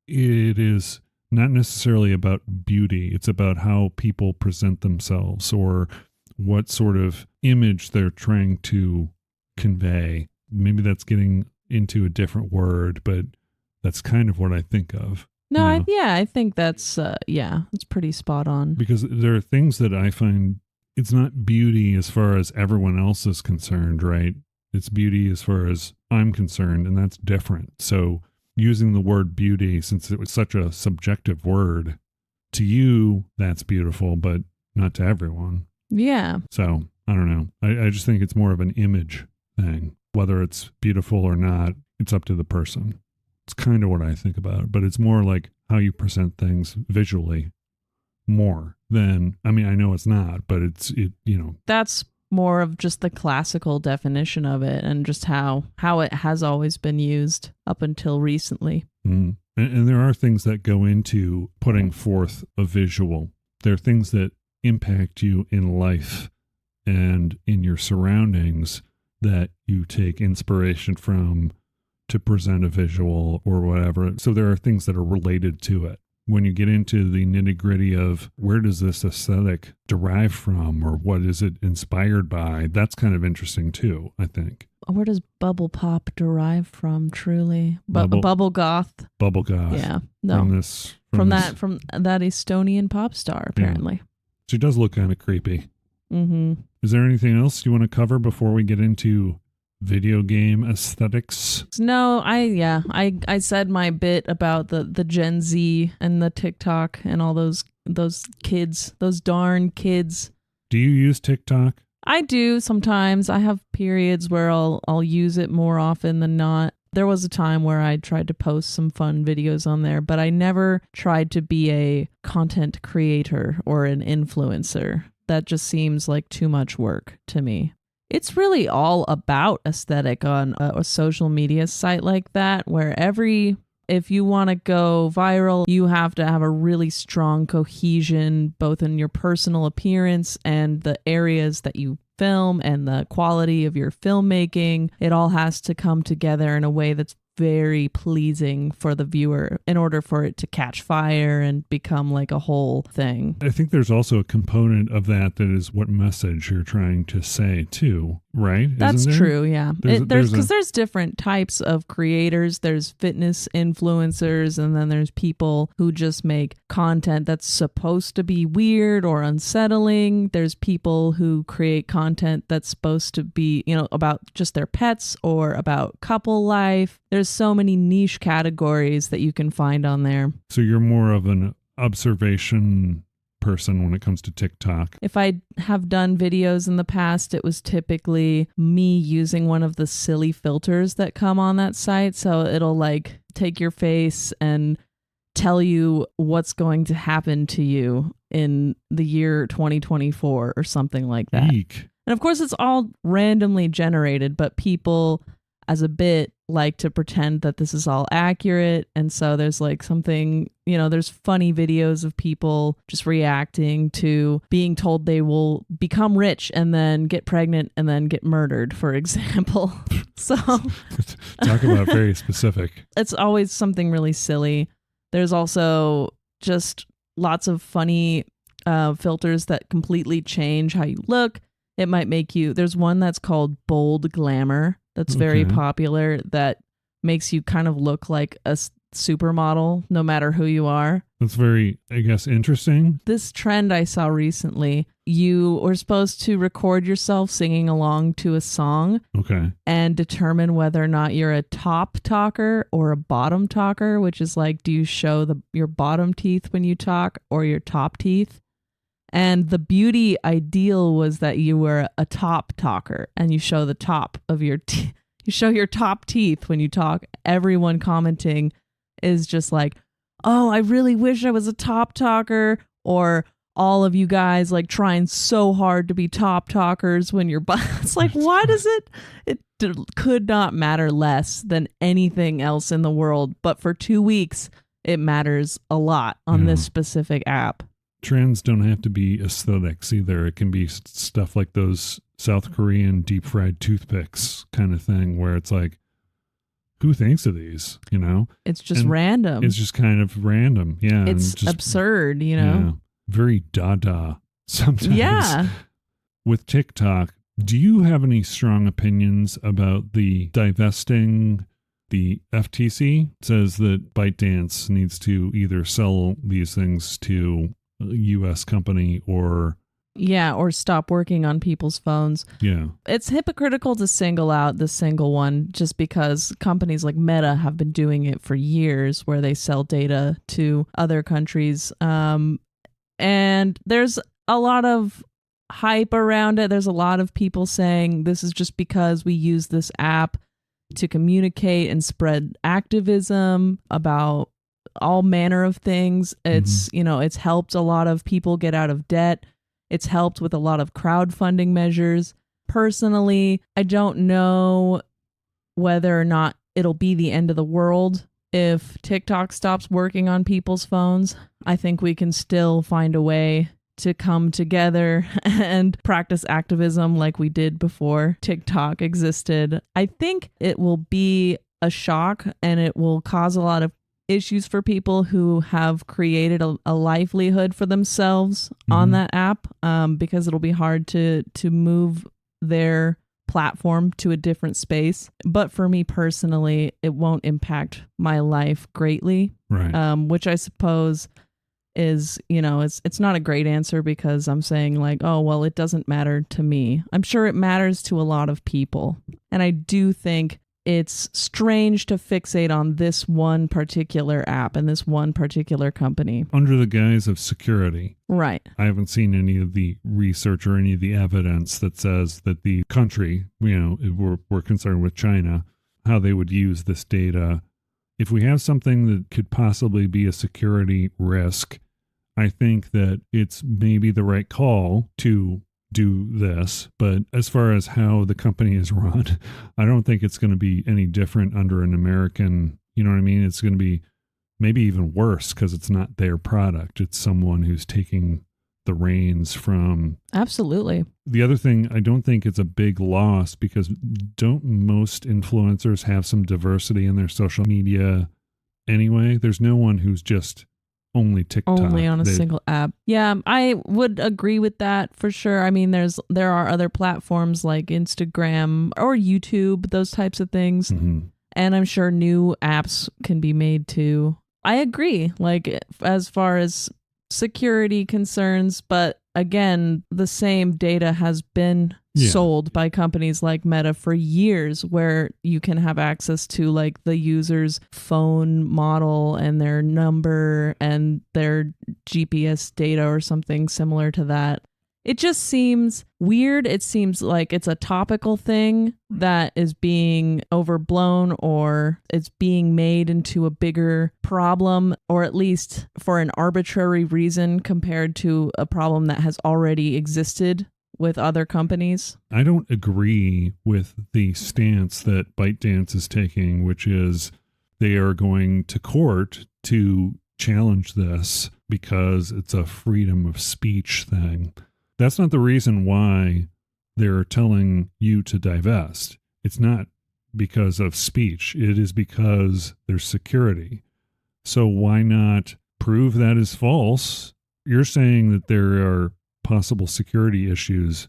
Speaker 1: It is not necessarily about beauty. It's about how people present themselves or what sort of image they're trying to convey. Maybe that's getting into a different word, but that's kind of what I think of.
Speaker 2: No, I think that's, it's pretty spot on.
Speaker 1: Because there are things that I find, it's not beauty as far as everyone else is concerned, right? It's beauty as far as I'm concerned, and that's different. So using the word beauty, since it was such a subjective word, to you, that's beautiful, but not to everyone.
Speaker 2: Yeah.
Speaker 1: So, I don't know. I just think it's more of an image thing. Whether it's beautiful or not, it's up to the person. It's kind of what I think about it, but it's more like how you present things visually more than, I mean, I know it's not, but
Speaker 2: That's more of just the classical definition of it and just how it has always been used up until recently.
Speaker 1: Mm. And there are things that go into putting forth a visual. There are things that impact you in life and in your surroundings that you take inspiration from to present a visual or whatever. So there are things that are related to it. When you get into the nitty-gritty of where does this aesthetic derive from or what is it inspired by, that's kind of interesting too, I think.
Speaker 2: Where does bubble pop derive from, truly? Bubble goth?
Speaker 1: Bubble goth.
Speaker 2: Yeah. No. From that Estonian pop star, apparently.
Speaker 1: Yeah. She does look kind of creepy.
Speaker 2: Mm-hmm.
Speaker 1: Is there anything else you want to cover before we get into video game aesthetics?
Speaker 2: No, I said my bit about the Gen Z and the TikTok and all those kids, those darn kids.
Speaker 1: Do you use TikTok?
Speaker 2: I do sometimes. I have periods where I'll use it more often than not. There was a time where I tried to post some fun videos on there, but I never tried to be a content creator or an influencer. That just seems like too much work to me. It's really all about aesthetic on a social media site like that, where if you want to go viral, you have to have a really strong cohesion, both in your personal appearance and the areas that you film and the quality of your filmmaking. It all has to come together in a way that's very pleasing for the viewer in order for it to catch fire and become like a whole thing.
Speaker 1: I think there's also a component of that is what message you're trying to say too, right?
Speaker 2: That's true, yeah. There's different types of creators. There's fitness influencers, and then there's people who just make content that's supposed to be weird or unsettling. There's people who create content that's supposed to be, about just their pets or about couple life. There's so many niche categories that you can find on there.
Speaker 1: So you're more of an observation person when it comes to TikTok.
Speaker 2: If I have done videos in the past, it was typically me using one of the silly filters that come on that site. So it'll like take your face and tell you what's going to happen to you in the year 2024 or something like that.
Speaker 1: Eek.
Speaker 2: And of course, it's all randomly generated, but people as a bit like to pretend that this is all accurate. And so there's like something, there's funny videos of people just reacting to being told they will become rich and then get pregnant and then get murdered, for example. So
Speaker 1: talk about very specific.
Speaker 2: It's always something really silly. There's also just lots of funny filters that completely change how you look. It might make you, there's one that's called Bold Glamour. That's very popular, that makes you kind of look like a supermodel no matter who you are.
Speaker 1: That's very, I guess, interesting.
Speaker 2: This trend I saw recently, you were supposed to record yourself singing along to a song.
Speaker 1: Okay.
Speaker 2: And determine whether or not you're a top talker or a bottom talker, which is like, do you show your bottom teeth when you talk or your top teeth? And the beauty ideal was that you were a top talker and you show the top of your you show your top teeth when you talk. Everyone commenting is just like, oh, I really wish I was a top talker, or all of you guys like trying so hard to be top talkers when you're it's like, why does it could not matter less than anything else in the world, but for 2 weeks it matters a lot on this specific app.
Speaker 1: Trends don't have to be aesthetics either. It can be stuff like those South Korean deep fried toothpicks kind of thing, where it's like, who thinks of these? It's
Speaker 2: just random.
Speaker 1: It's just kind of random. Yeah.
Speaker 2: It's just absurd,
Speaker 1: Yeah, very Dada sometimes.
Speaker 2: Yeah.
Speaker 1: With TikTok, do you have any strong opinions about the divesting? The FTC says that ByteDance needs to either sell these things to a U.S. company or stop working on people's phones. Yeah. It's
Speaker 2: hypocritical to single out the single one just because companies like Meta have been doing it for years, where they sell data to other countries. And there's a lot of hype around it. There's a lot of people saying this is just because we use this app to communicate and spread activism about all manner of things. It's, it's helped a lot of people get out of debt. It's helped with a lot of crowdfunding measures. Personally, I don't know whether or not it'll be the end of the world if TikTok stops working on people's phones. I think we can still find a way to come together and practice activism like we did before TikTok existed. I think it will be a shock and it will cause a lot of issues for people who have created a livelihood for themselves on that app, because it'll be hard to move their platform to a different space. But for me personally, it won't impact my life greatly,
Speaker 1: right?
Speaker 2: Which I suppose is, it's not a great answer, because I'm saying like, oh, well, it doesn't matter to me. I'm sure it matters to a lot of people. And I do think it's strange to fixate on this one particular app and this one particular company.
Speaker 1: Under the guise of security.
Speaker 2: Right.
Speaker 1: I haven't seen any of the research or any of the evidence that says that the country, we're concerned with China, how they would use this data. If we have something that could possibly be a security risk, I think that it's maybe the right call to do this. But as far as how the company is run, I don't think it's going to be any different under an American, you know what I mean? It's going to be maybe even worse because it's not their product. It's someone who's taking the reins from.
Speaker 2: Absolutely.
Speaker 1: The other thing, I don't think it's a big loss, because don't most influencers have some diversity in their social media anyway? There's no one who's just only TikTok.
Speaker 2: Only on a single app. Yeah, I would agree with that for sure. I mean, there are other platforms like Instagram or YouTube, those types of things. And I'm sure new apps can be made too. I agree, like as far as security concerns, but again, the same data has been sold by companies like Meta for years, where you can have access to like the user's phone model and their number and their GPS data or something similar to that. It just seems weird. It seems like it's a topical thing that is being overblown, or it's being made into a bigger problem, or at least for an arbitrary reason compared to a problem that has already existed with other companies.
Speaker 1: I don't agree with the stance that ByteDance is taking, which is they are going to court to challenge this because it's a freedom of speech thing. That's not the reason why they're telling you to divest. It's not because of speech. It is because there's security. So why not prove that is false? You're saying that there are possible security issues.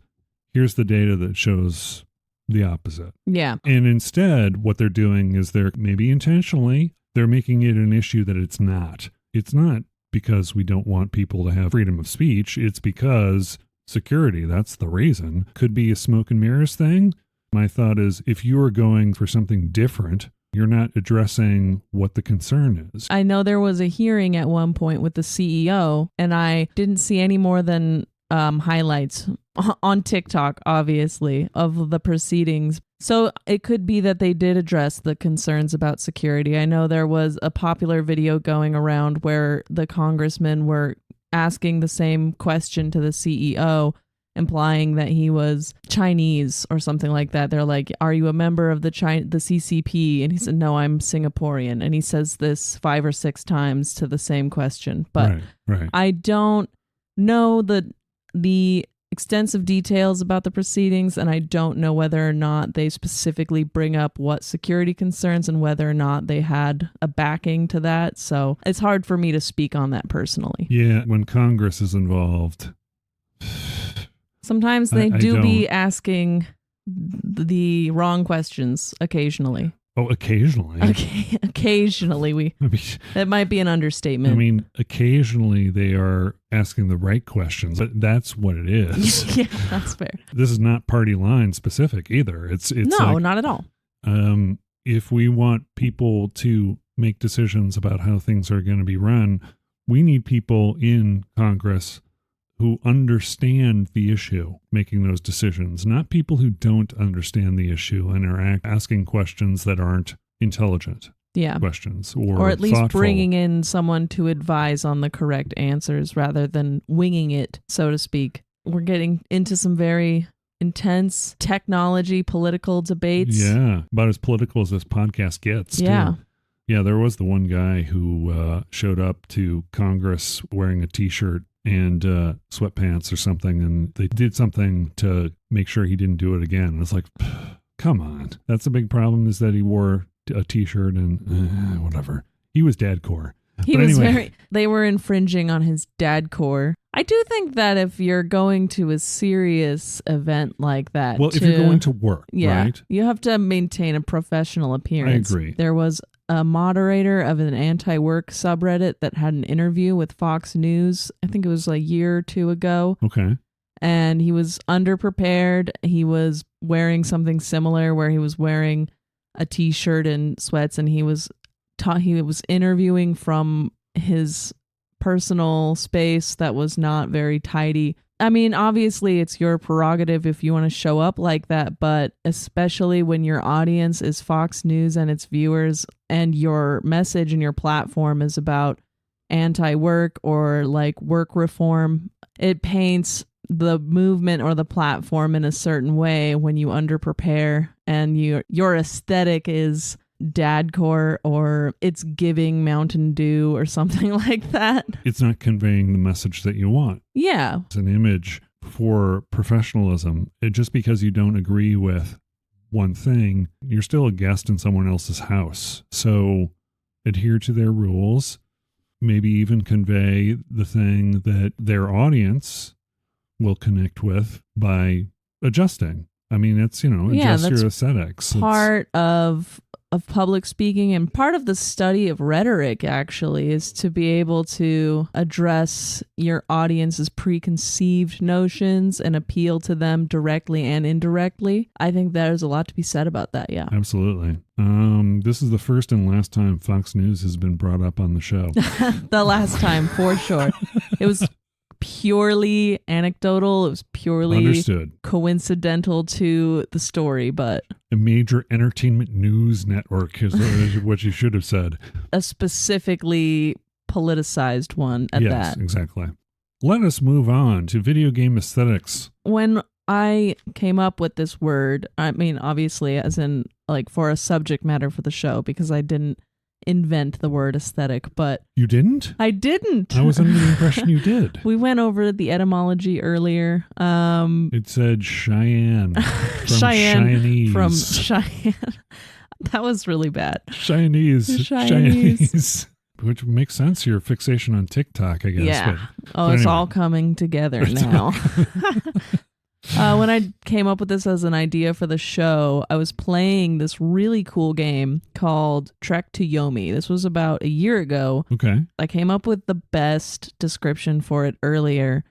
Speaker 1: Here's the data that shows the opposite.
Speaker 2: Yeah.
Speaker 1: And instead, what they're doing is they're maybe intentionally, they're making it an issue that it's not. It's not because we don't want people to have freedom of speech. It's because security, that's the reason. Could be a smoke and mirrors thing. My thought is, if you are going for something different, you're not addressing what the concern is.
Speaker 2: I know there was a hearing at one point with the CEO, and I didn't see any more than highlights on TikTok, obviously, of the proceedings. So it could be that they did address the concerns about security. I know there was a popular video going around where the congressmen were asking the same question to the CEO, implying that he was Chinese or something like that. They're like, are you a member of the CCP? And he said, no, I'm Singaporean. And he says this 5 or 6 times to the same question. But
Speaker 1: right.
Speaker 2: I don't know the extensive details about the proceedings, and I don't know whether or not they specifically bring up what security concerns and whether or not they had a backing to that. So it's hard for me to speak on that personally.
Speaker 1: Yeah, when Congress is involved,
Speaker 2: sometimes they do be asking the wrong questions occasionally.
Speaker 1: Oh, occasionally.
Speaker 2: Okay, occasionally that might be an understatement.
Speaker 1: I mean, occasionally they are asking the right questions, but that's what it is.
Speaker 2: Yeah, that's fair.
Speaker 1: This is not party line specific either. It's
Speaker 2: no,
Speaker 1: like,
Speaker 2: not at all.
Speaker 1: If we want people to make decisions about how things are going to be run, we need people in Congress who understand the issue making those decisions, not people who don't understand the issue and are asking questions that aren't intelligent. questions,
Speaker 2: or at least
Speaker 1: thoughtful.
Speaker 2: bringing in someone to advise on the correct answers rather than winging it, so to speak. We're getting into some very intense technology, political debates.
Speaker 1: Yeah, about as political as this podcast gets.
Speaker 2: Yeah.
Speaker 1: Too. Yeah, there was the one guy who showed up to Congress wearing a T-shirt and sweatpants or something, and they did something to make sure he didn't do it again. And it's like, come on. That's a big problem, is that he wore a T-shirt and whatever. He was Dadcore.
Speaker 2: They were infringing on his Dadcore. I do think that if you're going to a serious event like that,
Speaker 1: if you're going to work, right?
Speaker 2: You have to maintain a professional appearance.
Speaker 1: I agree.
Speaker 2: There was a moderator of an anti-work subreddit that had an interview with Fox News. I think it was a year or two ago.
Speaker 1: Okay.
Speaker 2: And he was underprepared. He was wearing something similar where he was wearing a T-shirt and sweats, and he was interviewing from his personal space that was not very tidy. I mean, obviously it's your prerogative if you want to show up like that, but especially when your audience is Fox News and its viewers, and your message and your platform is about anti-work or like work reform, it paints the movement or the platform in a certain way when you underprepare and your aesthetic is Dadcore or it's giving Mountain Dew or something like that.
Speaker 1: It's not conveying the message that you want.
Speaker 2: Yeah.
Speaker 1: It's an image for professionalism. Just because you don't agree with one thing, you're still a guest in someone else's house. So adhere to their rules, maybe even convey the thing that their audience will connect with by adjusting. I mean, it's, adjust your aesthetics.
Speaker 2: Part of public speaking, and part of the study of rhetoric actually is to be able to address your audience's preconceived notions and appeal to them directly and indirectly. I think there's a lot to be said about that. Yeah,
Speaker 1: absolutely. This is the first and last time Fox News has been brought up on the show.
Speaker 2: The last time, for sure. It was purely anecdotal. It was purely
Speaker 1: understood,
Speaker 2: coincidental to the story, but
Speaker 1: a major entertainment news network is what you should have said.
Speaker 2: A specifically politicized one at that.
Speaker 1: Yes, exactly. Let us move on to video game aesthetics.
Speaker 2: When I came up with this word, I mean, obviously, as in like for a subject matter for the show, because I didn't invent the word aesthetic, but
Speaker 1: you didn't?
Speaker 2: I didn't.
Speaker 1: I was under the impression you did.
Speaker 2: We went over the etymology earlier.
Speaker 1: It said Cheyenne.
Speaker 2: Cheyenne from Cheyenne. That was really bad.
Speaker 1: Cheyenne-ese. Which makes sense, your fixation on TikTok, I guess.
Speaker 2: Yeah. But it's all coming together now. When I came up with this as an idea for the show, I was playing this really cool game called Trek to Yomi. This was about a year ago.
Speaker 1: Okay.
Speaker 2: I came up with the best description for it earlier.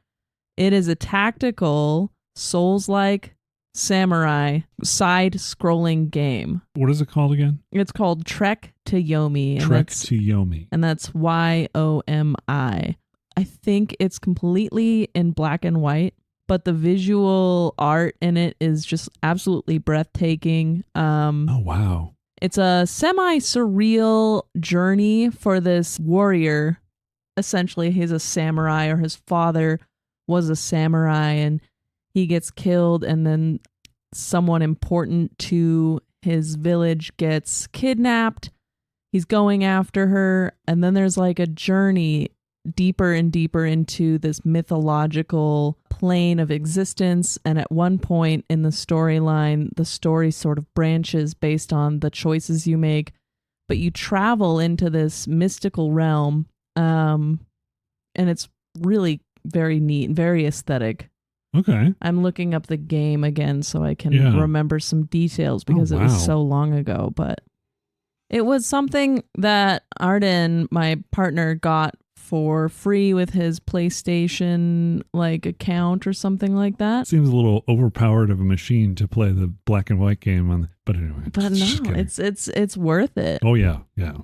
Speaker 2: It is a tactical, Souls-like samurai side-scrolling game.
Speaker 1: What is it called again?
Speaker 2: It's called Trek to Yomi.
Speaker 1: Trek to Yomi.
Speaker 2: And that's Yomi. I think it's completely in black and white, but the visual art in it is just absolutely breathtaking.
Speaker 1: Oh, wow.
Speaker 2: It's a semi-surreal journey for this warrior. Essentially, he's a samurai, or his father was a samurai, and he gets killed, and then someone important to his village gets kidnapped. He's going after her, and then there's like a journey deeper and deeper into this mythological plane of existence. And at one point in the storyline, the story sort of branches based on the choices you make, but you travel into this mystical realm. And it's really very neat, very aesthetic.
Speaker 1: Okay.
Speaker 2: I'm looking up the game again so I can remember some details because it was so long ago, but it was something that Arden, my partner, got for free with his PlayStation account or something like that.
Speaker 1: Seems a little overpowered of a machine to play the black and white game on, but anyway.
Speaker 2: But no, it's worth it.
Speaker 1: Oh yeah, yeah.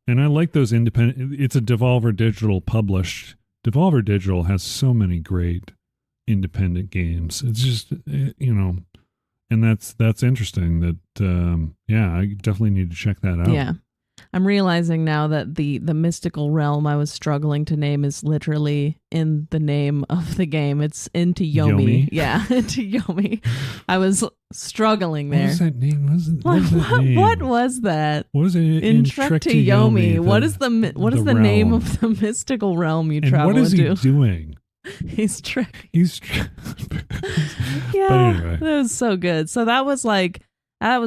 Speaker 1: And I like those independent. It's a Devolver Digital published. Devolver Digital has so many great independent games. It's just And that's interesting that, I definitely need to check that out.
Speaker 2: Yeah. I'm realizing now that the mystical realm I was struggling to name is literally in the name of the game. It's into Yomi. Yeah, into Yomi. I was struggling there.
Speaker 1: What was that name?
Speaker 2: What was that?
Speaker 1: What was it?
Speaker 2: In Trek to Yomi. What is the name of the mystical realm you travel into?
Speaker 1: What is he doing?
Speaker 2: He's Trek.
Speaker 1: Yeah.
Speaker 2: But anyway. That was so good. So that was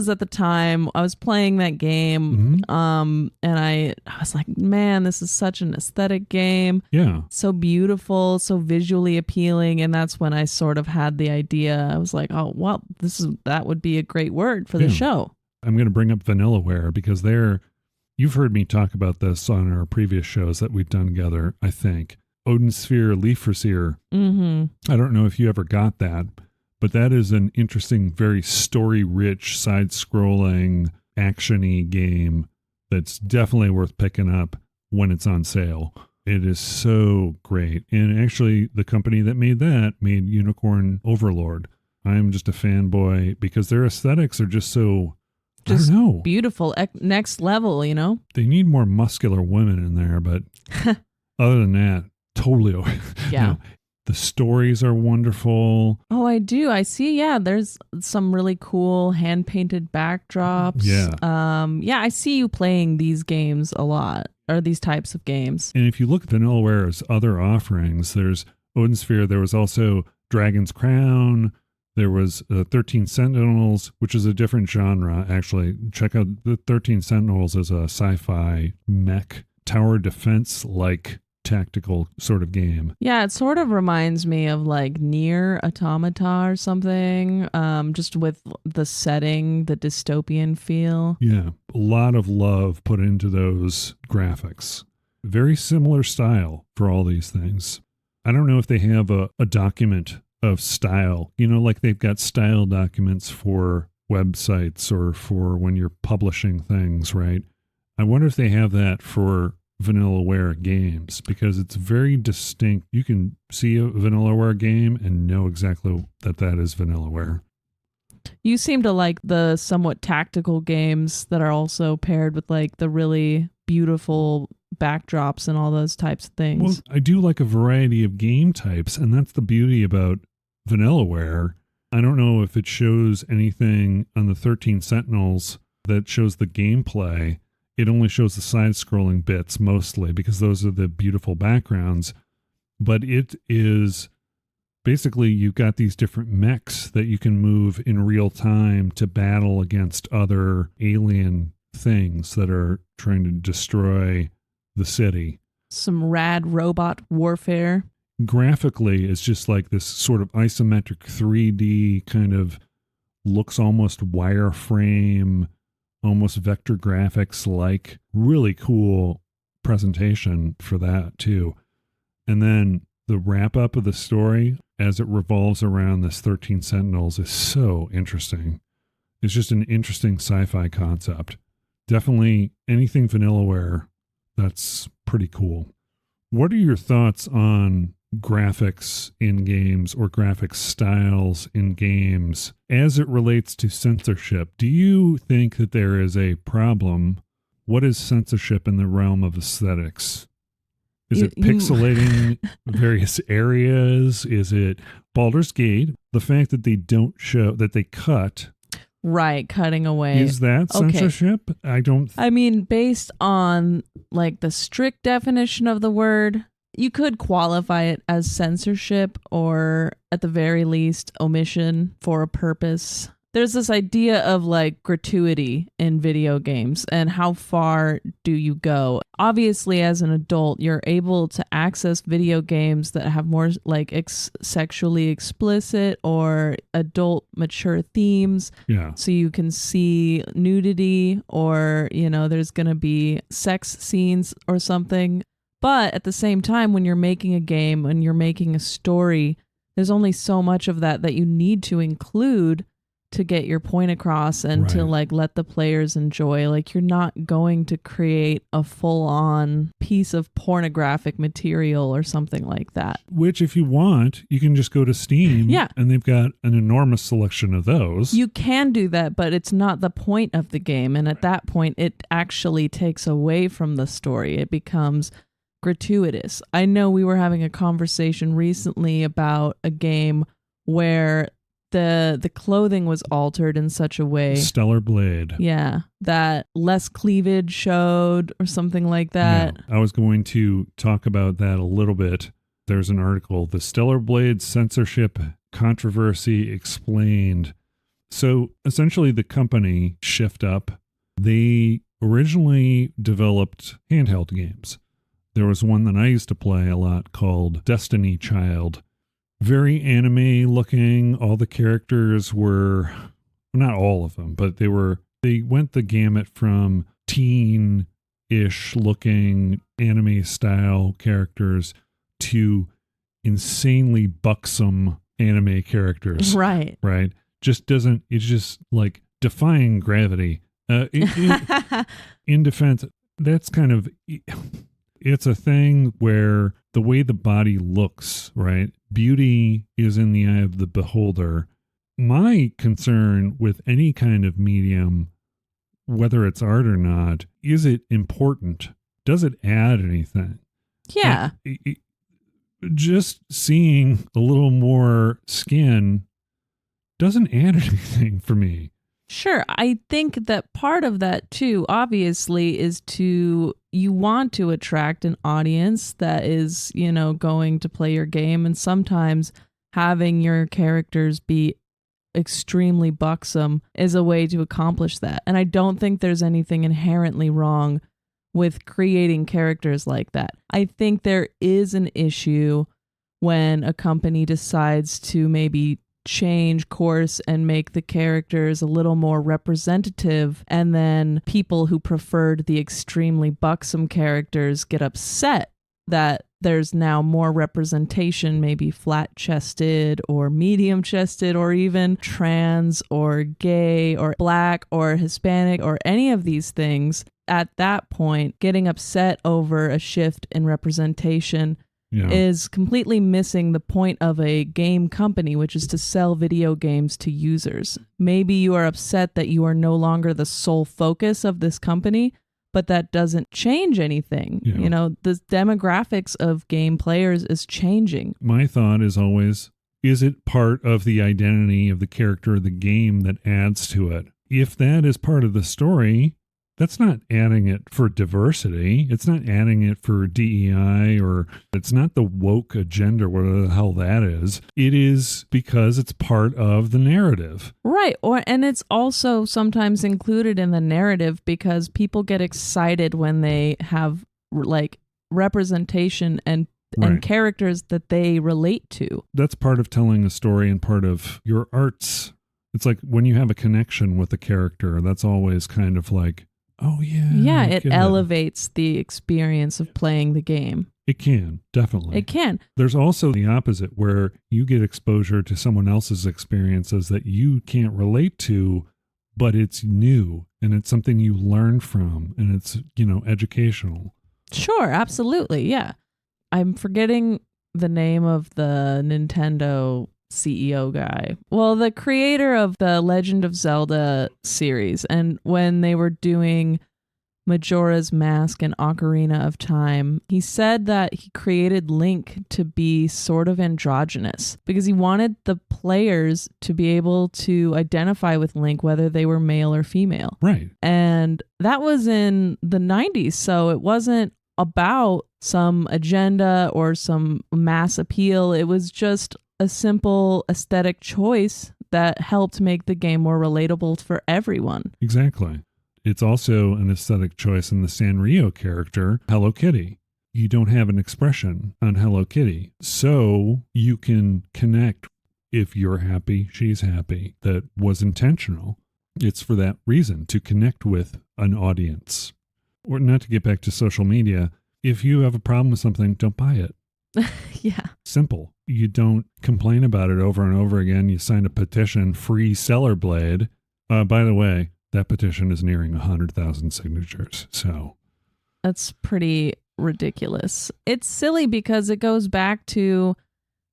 Speaker 2: at the time I was playing that game. And I was like, man, this is such an aesthetic game.
Speaker 1: Yeah.
Speaker 2: So beautiful, so visually appealing. And that's when I sort of had the idea. I was like, oh, well, that would be a great word for the show.
Speaker 1: I'm going to bring up Vanillaware because you've heard me talk about this on our previous shows that we've done together, I think. Odin Sphere, Leafrasier. I don't know if you ever got that, but that is an interesting, very story-rich, side-scrolling, action-y game that's definitely worth picking up when it's on sale. It is so great. And actually, the company that made that made Unicorn Overlord. I'm just a fanboy because their aesthetics are just so, I don't know.
Speaker 2: Beautiful, next level, you know?
Speaker 1: They need more muscular women in there, but other than that, totally.
Speaker 2: Yeah.
Speaker 1: No, the stories are wonderful.
Speaker 2: Oh, I do. I see. Yeah, there's some really cool hand-painted backdrops.
Speaker 1: Yeah.
Speaker 2: I see you playing these games a lot, or these types of games.
Speaker 1: And if you look at Vanillaware's other offerings, there's Odin Sphere. There was also Dragon's Crown. There was 13 Sentinels, which is a different genre, actually. Check out the 13 Sentinels as a sci-fi mech tower defense-like tactical sort of game.
Speaker 2: Yeah, it sort of reminds me of like Nier Automata or something, just with the setting, the dystopian feel.
Speaker 1: Yeah, a lot of love put into those graphics. Very similar style for all these things. I don't know if they have a document of style, like they've got style documents for websites or for when you're publishing things, right? I wonder if they have that for Vanillaware games, because it's very distinct. You can see a Vanillaware game and know exactly that is Vanillaware.
Speaker 2: You seem to like the somewhat tactical games that are also paired with like the really beautiful backdrops and all those types of things.
Speaker 1: Well, I do like a variety of game types, and that's the beauty about Vanillaware. I don't know if it shows anything on the 13 Sentinels that shows the gameplay. It only shows the side-scrolling bits mostly because those are the beautiful backgrounds. But it is basically you've got these different mechs that you can move in real time to battle against other alien things that are trying to destroy the city.
Speaker 2: Some rad robot warfare.
Speaker 1: Graphically, it's just like this sort of isometric 3D kind of looks almost wireframe, almost vector graphics like. Really cool presentation for that too. And then the wrap up of the story as it revolves around this 13 Sentinels is so interesting. It's just an interesting sci-fi concept. Definitely anything Vanillaware, that's pretty cool. What are your thoughts on graphics in games or graphic styles in games as it relates to censorship? Do you think that there is a problem? What is censorship in the realm of aesthetics? Is it pixelating various areas? Is it Baldur's Gate? The fact that they don't show, that they cut.
Speaker 2: Right, cutting away.
Speaker 1: Is that censorship?
Speaker 2: Okay. I mean, based on like the strict definition of the word, you could qualify it as censorship or at the very least omission for a purpose. There's this idea of like gratuity in video games and how far do you go? Obviously, as an adult, you're able to access video games that have more like sexually explicit or adult mature themes.
Speaker 1: Yeah.
Speaker 2: So you can see nudity or, there's going to be sex scenes or something. But at the same time, when you're making a game and you're making a story, there's only so much of that you need to include to get your point across and to like let the players enjoy. Like, you're not going to create a full-on piece of pornographic material or something like that.
Speaker 1: Which, if you want, you can just go to Steam and they've got an enormous selection of those.
Speaker 2: You can do that, but it's not the point of the game. And at that point, it actually takes away from the story. It becomes gratuitous. I know we were having a conversation recently about a game where the clothing was altered in such a way.
Speaker 1: Stellar Blade.
Speaker 2: Yeah. That less cleavage showed or something like that.
Speaker 1: Yeah, I was going to talk about that a little bit. There's an article, The Stellar Blade Censorship Controversy Explained. So essentially the company Shift Up, they originally developed handheld games. There was one that I used to play a lot called Destiny Child. Very anime looking. All the characters were, not all of them, but they went the gamut from teen-ish looking anime style characters to insanely buxom anime characters.
Speaker 2: Right.
Speaker 1: Right. It's just like defying gravity. In defense, that's kind of, it's a thing where the way the body looks, right? Beauty is in the eye of the beholder. My concern with any kind of medium, whether it's art or not, is it important? Does it add anything?
Speaker 2: Yeah.
Speaker 1: Just seeing a little more skin doesn't add anything for me.
Speaker 2: Sure. I think that part of that too, obviously, is you want to attract an audience that is, going to play your game. And sometimes having your characters be extremely buxom is a way to accomplish that. And I don't think there's anything inherently wrong with creating characters like that. I think there is an issue when a company decides to maybe change course and make the characters a little more representative, and then people who preferred the extremely buxom characters get upset that there's now more representation, maybe flat-chested or medium-chested or even trans or gay or black or Hispanic or any of these things. At that point, getting upset over a shift in representation is completely missing the point of a game company, which is to sell video games to users. Maybe you are upset that you are no longer the sole focus of this company, but that doesn't change anything.
Speaker 1: Yeah.
Speaker 2: The demographics of game players is changing.
Speaker 1: My thought is always, is it part of the identity of the character of the game that adds to it? If that is part of the story, that's not adding it for diversity. It's not adding it for DEI, or it's not the woke agenda, whatever the hell that is. It is because it's part of the narrative.
Speaker 2: Right. And it's also sometimes included in the narrative because people get excited when they have like representation and characters that they relate to. That's
Speaker 1: part of telling a story and part of your arts. It's like when you have a connection with a character, that's always kind of like, oh, yeah.
Speaker 2: Yeah, it elevates the experience of playing the game.
Speaker 1: It can, definitely.
Speaker 2: It can.
Speaker 1: There's also the opposite where you get exposure to someone else's experiences that you can't relate to, but it's new and it's something you learn from and it's, educational.
Speaker 2: Sure, absolutely. Yeah. I'm forgetting the name of the Nintendo CEO guy. Well, the creator of the Legend of Zelda series. And when they were doing Majora's Mask and Ocarina of Time, he said that he created Link to be sort of androgynous because he wanted the players to be able to identify with Link whether they were male or female.
Speaker 1: Right.
Speaker 2: And that was in the 90s, so it wasn't about some agenda or some mass appeal. It was just a simple aesthetic choice that helped make the game more relatable for everyone.
Speaker 1: Exactly. It's also an aesthetic choice in the Sanrio character, Hello Kitty. You don't have an expression on Hello Kitty, so you can connect. If you're happy, she's happy. That was intentional. It's for that reason, to connect with an audience. Or not to get back to social media, if you have a problem with something, don't buy it.
Speaker 2: Yeah.
Speaker 1: Simple. You don't complain about it over and over again. You sign a petition, free Cellar Blade. By the way, that petition is nearing 100,000 signatures. So
Speaker 2: that's pretty ridiculous. It's silly because it goes back to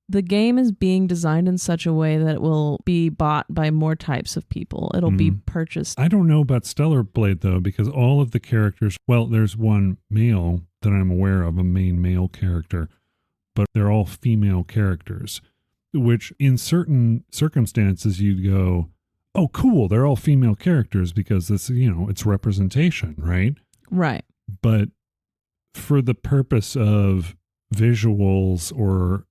Speaker 2: the game is being designed in such a way that it will be bought by more types of people. It'll be purchased.
Speaker 1: I don't know about Stellar Blade, though, because all of the characters, well, there's one male that I'm aware of, a main male character, but they're all female characters, which in certain circumstances you'd go, oh, cool, they're all female characters because this, it's representation, right?
Speaker 2: Right.
Speaker 1: But for the purpose of visuals or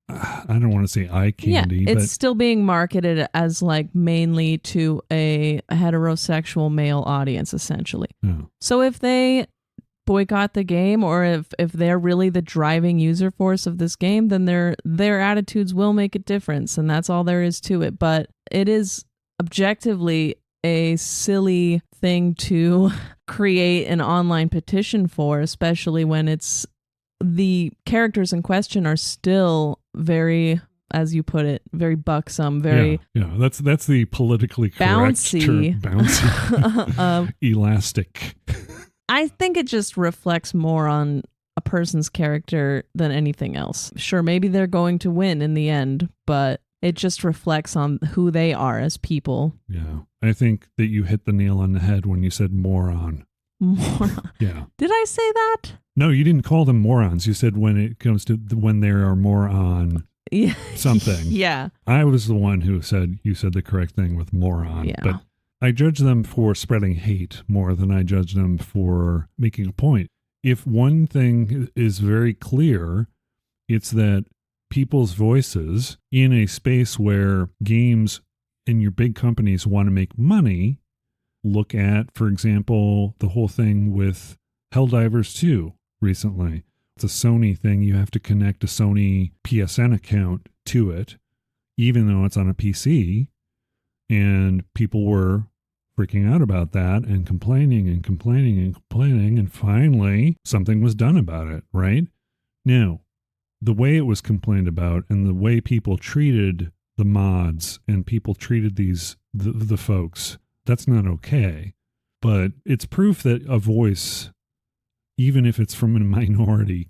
Speaker 1: I don't want to say eye candy.
Speaker 2: Yeah, it's
Speaker 1: but
Speaker 2: still being marketed as like mainly to a heterosexual male audience, essentially.
Speaker 1: Yeah.
Speaker 2: So if they boycott the game, or if they're really the driving user force of this game, then their attitudes will make a difference, and that's all there is to it. But it is objectively a silly thing to create an online petition for, especially when the characters in question are still very, as you put it, very buxom, very
Speaker 1: that's the politically correct
Speaker 2: bouncy,
Speaker 1: bouncy, elastic.
Speaker 2: I think it just reflects more on a person's character than anything else. Sure, maybe they're going to win in the end, but it just reflects on who they are as people.
Speaker 1: Yeah, I think that you hit the nail on the head when you said moron.
Speaker 2: Moron.
Speaker 1: Yeah.
Speaker 2: Did I say that?
Speaker 1: No, you didn't call them morons. You said when it comes to when they are more on something.
Speaker 2: Yeah.
Speaker 1: I was the one who said you said the correct thing with moron.
Speaker 2: Yeah.
Speaker 1: But I judge them for spreading hate more than I judge them for making a point. If one thing is very clear, it's that people's voices in a space where games and your big companies want to make money. Look at, for example, the whole thing with Helldivers 2 recently. It's a Sony thing. You have to connect a Sony PSN account to it, even though it's on a PC. And people were freaking out about that and complaining and complaining and complaining. And finally, something was done about it, right? Now, the way it was complained about and the way people treated the mods and people treated the folks, that's not okay. But it's proof that a voice, even if it's from a minority,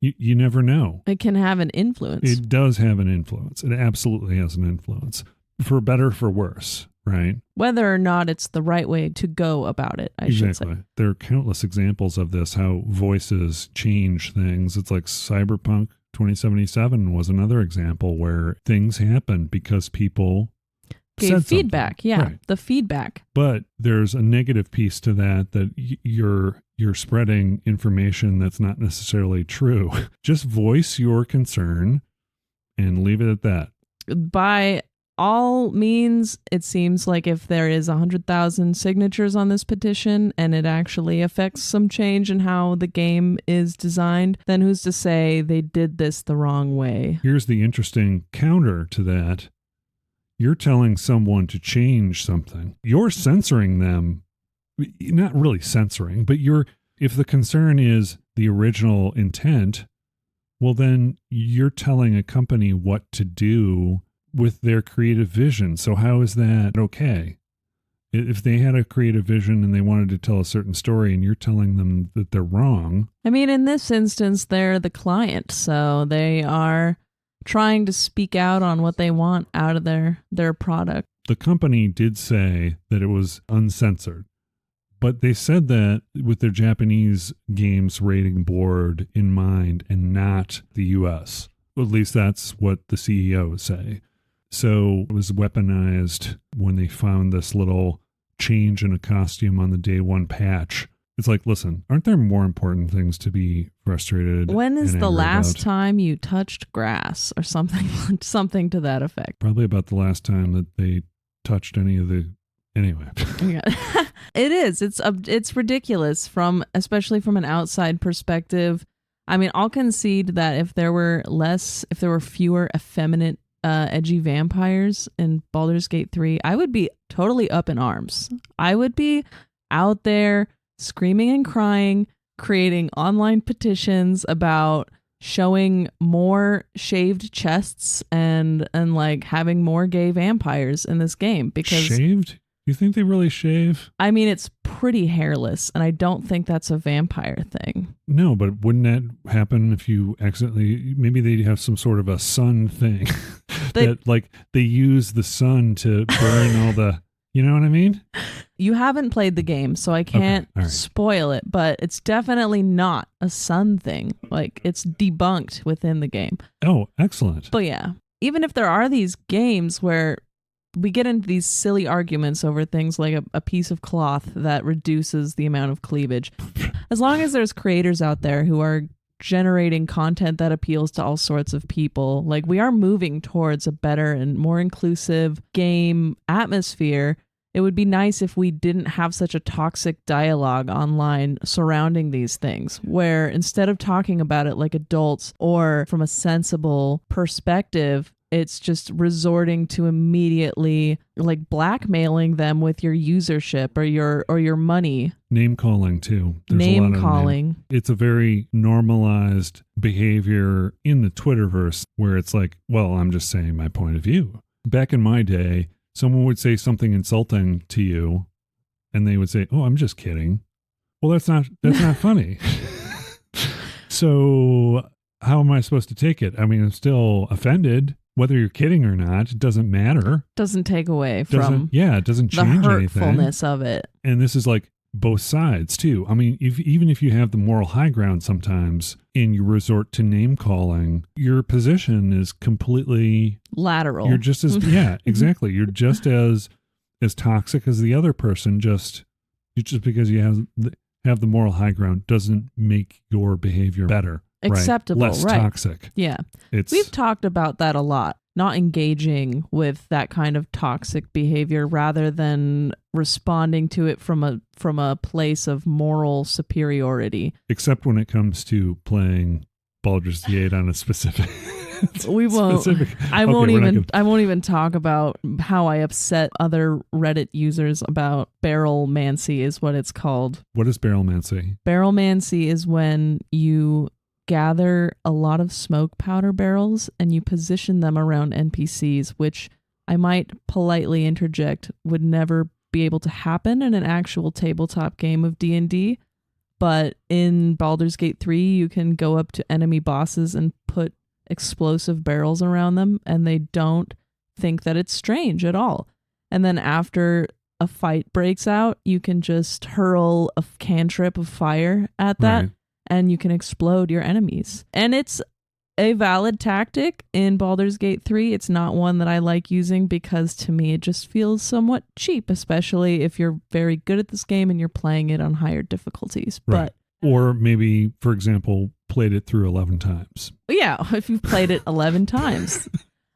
Speaker 1: you never know.
Speaker 2: It can have an influence.
Speaker 1: It does have an influence. It absolutely has an influence. For better, or for worse, right?
Speaker 2: Whether or not it's the right way to go about it, I should say.
Speaker 1: There are countless examples of this, how voices change things. It's like Cyberpunk 2077 was another example where things happened because people
Speaker 2: gave feedback.
Speaker 1: Something.
Speaker 2: Yeah,
Speaker 1: right.
Speaker 2: The feedback.
Speaker 1: But there's a negative piece to that you're spreading information that's not necessarily true. Just voice your concern and leave it at that.
Speaker 2: By all means, it seems like if there is 100,000 signatures on this petition and it actually affects some change in how the game is designed, then who's to say they did this the wrong way? Here's the interesting counter to that. You're telling someone to change something. You're censoring them. Not really censoring, but if the concern is the original intent, well, then you're telling a company what to do with their creative vision. So how is that okay? If they had a creative vision and they wanted to tell a certain story and you're telling them that they're wrong. I mean, in this instance, they're the client, so they are trying to speak out on what they want out of their product.
Speaker 1: The company did say that it was uncensored, but they said that with their Japanese games rating board in mind and not the US. At least that's what the CEO say. So it was weaponized when they found this little change in a costume on the day one patch. It's like, listen, aren't there more important things to be frustrated?
Speaker 2: When is the last
Speaker 1: about?
Speaker 2: time you touched grass or something to that effect?
Speaker 1: Probably about the last time that they touched any of the. Anyway,
Speaker 2: yeah. It is. It's ridiculous especially from an outside perspective. I mean, I'll concede that if there were fewer effeminate, edgy vampires in Baldur's Gate 3, I would be totally up in arms. I would be out there screaming and crying, creating online petitions about showing more shaved chests and like having more gay vampires in this game. Because
Speaker 1: shaved? You think they really shave?
Speaker 2: I mean, it's pretty hairless, and I don't think that's a vampire thing.
Speaker 1: No, but wouldn't that happen if you accidentally, maybe they have some sort of a sun thing that like they use the sun to burn all the, you know what I mean?
Speaker 2: You haven't played the game, so I can't spoil it, but it's definitely not a sun thing. Like, it's debunked within the game.
Speaker 1: Oh, excellent.
Speaker 2: But yeah, even if there are these games where we get into these silly arguments over things like a piece of cloth that reduces the amount of cleavage, as long as there's creators out there who are generating content that appeals to all sorts of people, like, we are moving towards a better and more inclusive game atmosphere. It would be nice if we didn't have such a toxic dialogue online surrounding these things, where instead of talking about it like adults or from a sensible perspective, it's just resorting to immediately like blackmailing them with your usership or your money.
Speaker 1: Name calling too.
Speaker 2: There's name calling.
Speaker 1: It's a very normalized behavior in the Twitterverse where it's like, well, I'm just saying my point of view. Back in my day, someone would say something insulting to you and they would say, oh, I'm just kidding. Well, that's not funny. So how am I supposed to take it? I mean, I'm still offended. Whether you're kidding or not, it doesn't matter.
Speaker 2: Doesn't take away from
Speaker 1: it doesn't change
Speaker 2: the hurtfulness
Speaker 1: anything.
Speaker 2: Of it.
Speaker 1: And this is like both sides too. I mean, even if you have the moral high ground sometimes and you resort to name calling, your position is completely
Speaker 2: lateral.
Speaker 1: You're just as exactly. You're just as toxic as the other person. Just because you have the moral high ground doesn't make your behavior better.
Speaker 2: Acceptable,
Speaker 1: less toxic.
Speaker 2: Yeah. We've talked about that a lot, not engaging with that kind of toxic behavior rather than responding to it from a place of moral superiority. Except
Speaker 1: when it comes to playing Baldur's Gate 8 on a specific
Speaker 2: we won't I won't even talk about how I upset other Reddit users about barrelmancy is what it's called.
Speaker 1: What is barrelmancy?
Speaker 2: Barrelmancy is when you gather a lot of smoke powder barrels and you position them around NPCs, which I might politely interject would never be able to happen in an actual tabletop game of D&D. But in Baldur's Gate 3, you can go up to enemy bosses and put explosive barrels around them, and they don't think that it's strange at all. And then after a fight breaks out, you can just hurl a cantrip of fire at that. Right. And you can explode your enemies. And it's a valid tactic in Baldur's Gate 3. It's not one that I like using because to me it just feels somewhat cheap, especially if you're very good at this game and you're playing it on higher difficulties.
Speaker 1: Right. Or maybe, for example, played it through 11 times.
Speaker 2: Yeah, if you've played it 11 times.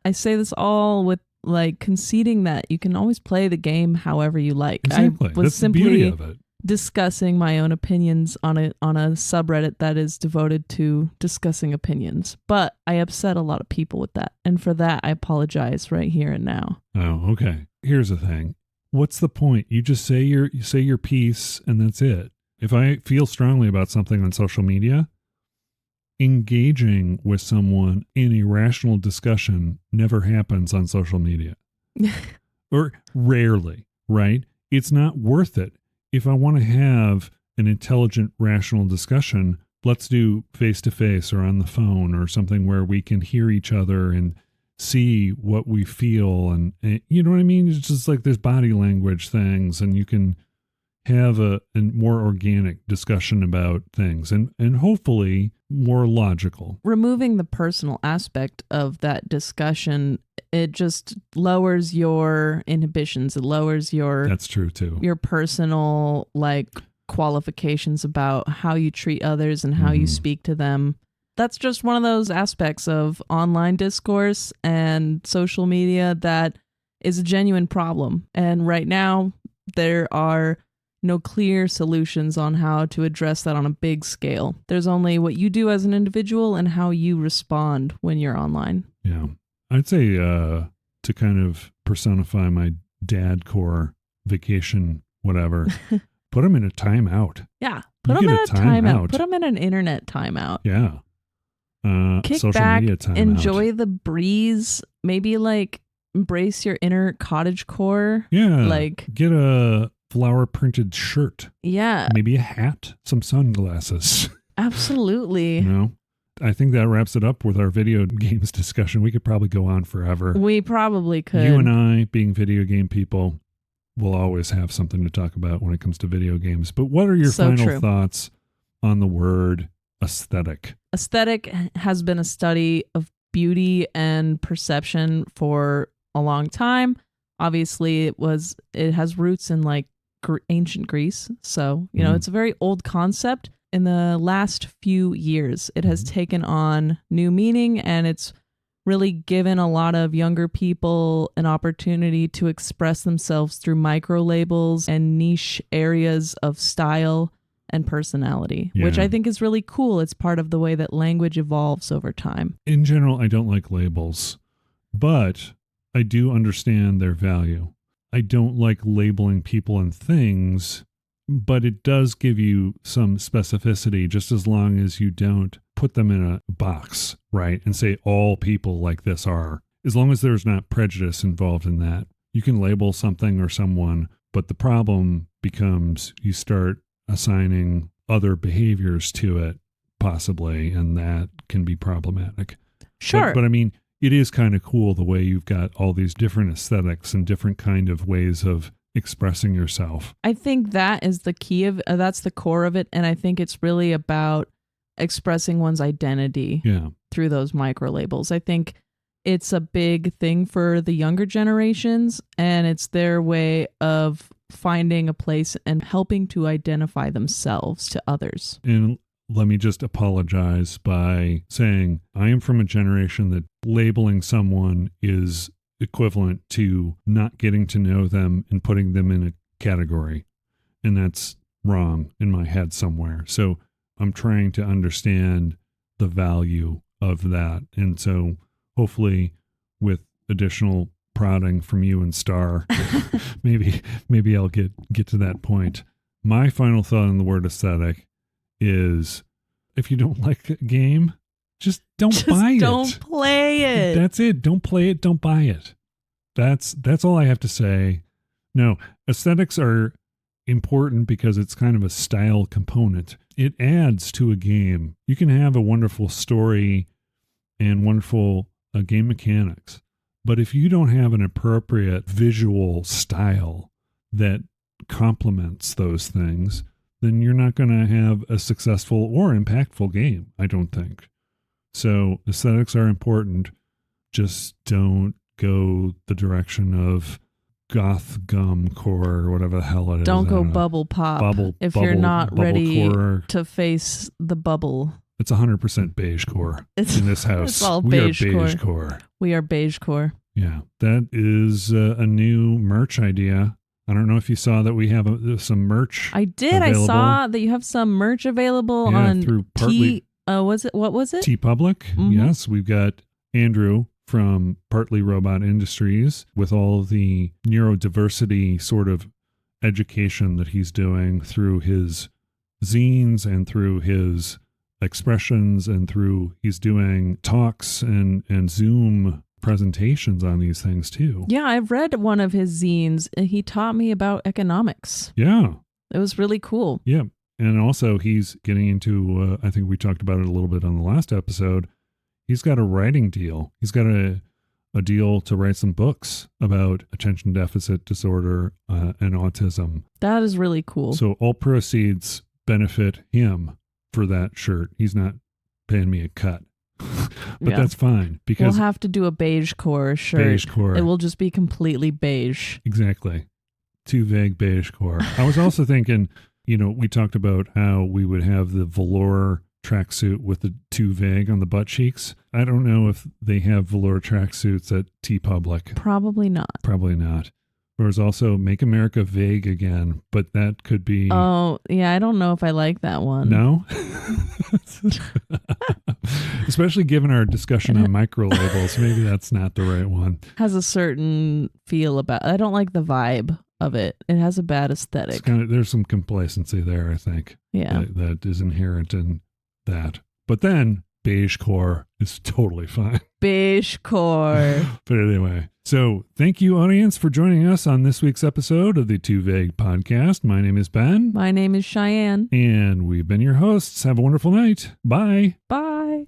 Speaker 2: I say this all with like conceding that you can always play the game however you like.
Speaker 1: Exactly. That's the beauty of it.
Speaker 2: Discussing my own opinions on a subreddit that is devoted to discussing opinions. But I upset a lot of people with that. And for that, I apologize right here and now.
Speaker 1: Oh, okay. Here's the thing. What's the point? You just say your piece and that's it. If I feel strongly about something on social media, engaging with someone in a rational discussion never happens on social media. Or rarely, right? It's not worth it. If I want to have an intelligent, rational discussion, let's do face-to-face or on the phone or something where we can hear each other and see what we feel. And you know what I mean? It's just like there's body language things and you can have a more organic discussion about things and hopefully more logical.
Speaker 2: Removing the personal aspect of that discussion, it just lowers your inhibitions. It lowers your...
Speaker 1: That's true too.
Speaker 2: Your personal qualifications about how you treat others and how you speak to them. That's just one of those aspects of online discourse and social media that is a genuine problem. And right now, there are no clear solutions on how to address that on a big scale. There's only what you do as an individual and how you respond when you're online.
Speaker 1: Yeah. I'd say to kind of personify my dadcore vacation, whatever, put them in a timeout.
Speaker 2: Yeah. Put them in a timeout. Put them in an internet timeout.
Speaker 1: Yeah.
Speaker 2: Kick
Speaker 1: social
Speaker 2: back,
Speaker 1: media time.
Speaker 2: enjoy the breeze, maybe like embrace your inner cottagecore.
Speaker 1: Yeah.
Speaker 2: Like
Speaker 1: get a flower printed shirt.
Speaker 2: Yeah.
Speaker 1: Maybe a hat, some sunglasses.
Speaker 2: Absolutely.
Speaker 1: You know? I think that wraps it up with our video games discussion. We could probably go on forever.
Speaker 2: We probably could.
Speaker 1: You and I, being video game people, will always have something to talk about when it comes to video games. But what are your final thoughts on the word aesthetic?
Speaker 2: Aesthetic has been a study of beauty and perception for a long time. Obviously, it has roots in like ancient Greece. So, you know, it's a very old concept. In the last few years, it has taken on new meaning, and it's really given a lot of younger people an opportunity to express themselves through micro labels and niche areas of style and personality, which I think is really cool. It's part of the way that language evolves over time.
Speaker 1: In general, I don't like labels, but I do understand their value. I don't like labeling people and things, but it does give you some specificity, just as long as you don't put them in a box, right? And say all people like this are. As long as there's not prejudice involved in that. You can label something or someone, but the problem becomes you start assigning other behaviors to it, possibly, and that can be problematic.
Speaker 2: Sure.
Speaker 1: But I mean, it is kind of cool the way you've got all these different aesthetics and different kind of ways of expressing yourself.
Speaker 2: I think that is the key of that's the core of it, and I think it's really about expressing one's identity through those micro labels. I think it's a big thing for the younger generations, and it's their way of finding a place and helping to identify themselves to others.
Speaker 1: And let me just apologize by saying I am from a generation that labeling someone is equivalent to not getting to know them and putting them in a category. And that's wrong in my head somewhere. So I'm trying to understand the value of that. And so hopefully with additional prodding from you and Star, maybe I'll get to that point. My final thought on the word aesthetic is if you don't like a game, just don't buy it.
Speaker 2: Don't play it.
Speaker 1: That's it. Don't play it. Don't buy it. That's all I have to say. No, aesthetics are important because it's kind of a style component. It adds to a game. You can have a wonderful story and wonderful game mechanics, but if you don't have an appropriate visual style that complements those things, then you're not going to have a successful or impactful game, I don't think. So aesthetics are important. Just don't go the direction of goth gum core or whatever the hell it is.
Speaker 2: Don't go bubble pop if you're not ready to face the bubble.
Speaker 1: It's 100% beige core in this house.
Speaker 2: It's all
Speaker 1: we
Speaker 2: beige
Speaker 1: are beige core.
Speaker 2: We are beige core.
Speaker 1: Yeah, that is a new merch idea. I don't know if you saw that we have some merch.
Speaker 2: I did.
Speaker 1: Available.
Speaker 2: I saw that you have some merch available on
Speaker 1: through partly.
Speaker 2: What was it?
Speaker 1: TeePublic. Mm-hmm. Yes, we've got Andrew from Partly Robot Industries with all of the neurodiversity sort of education that he's doing through his zines and through his expressions and through he's doing talks and Zoom presentations on these things too.
Speaker 2: Yeah, I've read one of his zines and he taught me about economics.
Speaker 1: Yeah.
Speaker 2: It was really cool.
Speaker 1: Yeah. And also he's getting into, I think we talked about it a little bit on the last episode. He's got a writing deal. He's got a deal to write some books about attention deficit disorder and autism.
Speaker 2: That is really cool.
Speaker 1: So all proceeds benefit him for that shirt. He's not paying me a cut. But that's fine because
Speaker 2: we'll have to do a beige core shirt.
Speaker 1: Beige core.
Speaker 2: It will just be completely beige.
Speaker 1: Exactly. Too vague beige core. I was also thinking, we talked about how we would have the velour tracksuit with the too vague on the butt cheeks. I don't know if they have velour tracksuits at TeePublic.
Speaker 2: Probably not.
Speaker 1: Probably not. There's also Make America Vague Again, but that could be...
Speaker 2: Oh, yeah, I don't know if I like that one.
Speaker 1: No? Especially given our discussion on micro labels, maybe that's not the right one.
Speaker 2: Has a certain feel about... I don't like the vibe of it. It has a bad aesthetic.
Speaker 1: There's some complacency there, I think.
Speaker 2: Yeah.
Speaker 1: That is inherent in that. But then Beigecore is totally fine.
Speaker 2: Beigecore.
Speaker 1: But anyway, so thank you, audience, for joining us on this week's episode of the Too Vague Podcast. My name is Ben.
Speaker 2: My name is Cheyenne.
Speaker 1: And we've been your hosts. Have a wonderful night. Bye.
Speaker 2: Bye.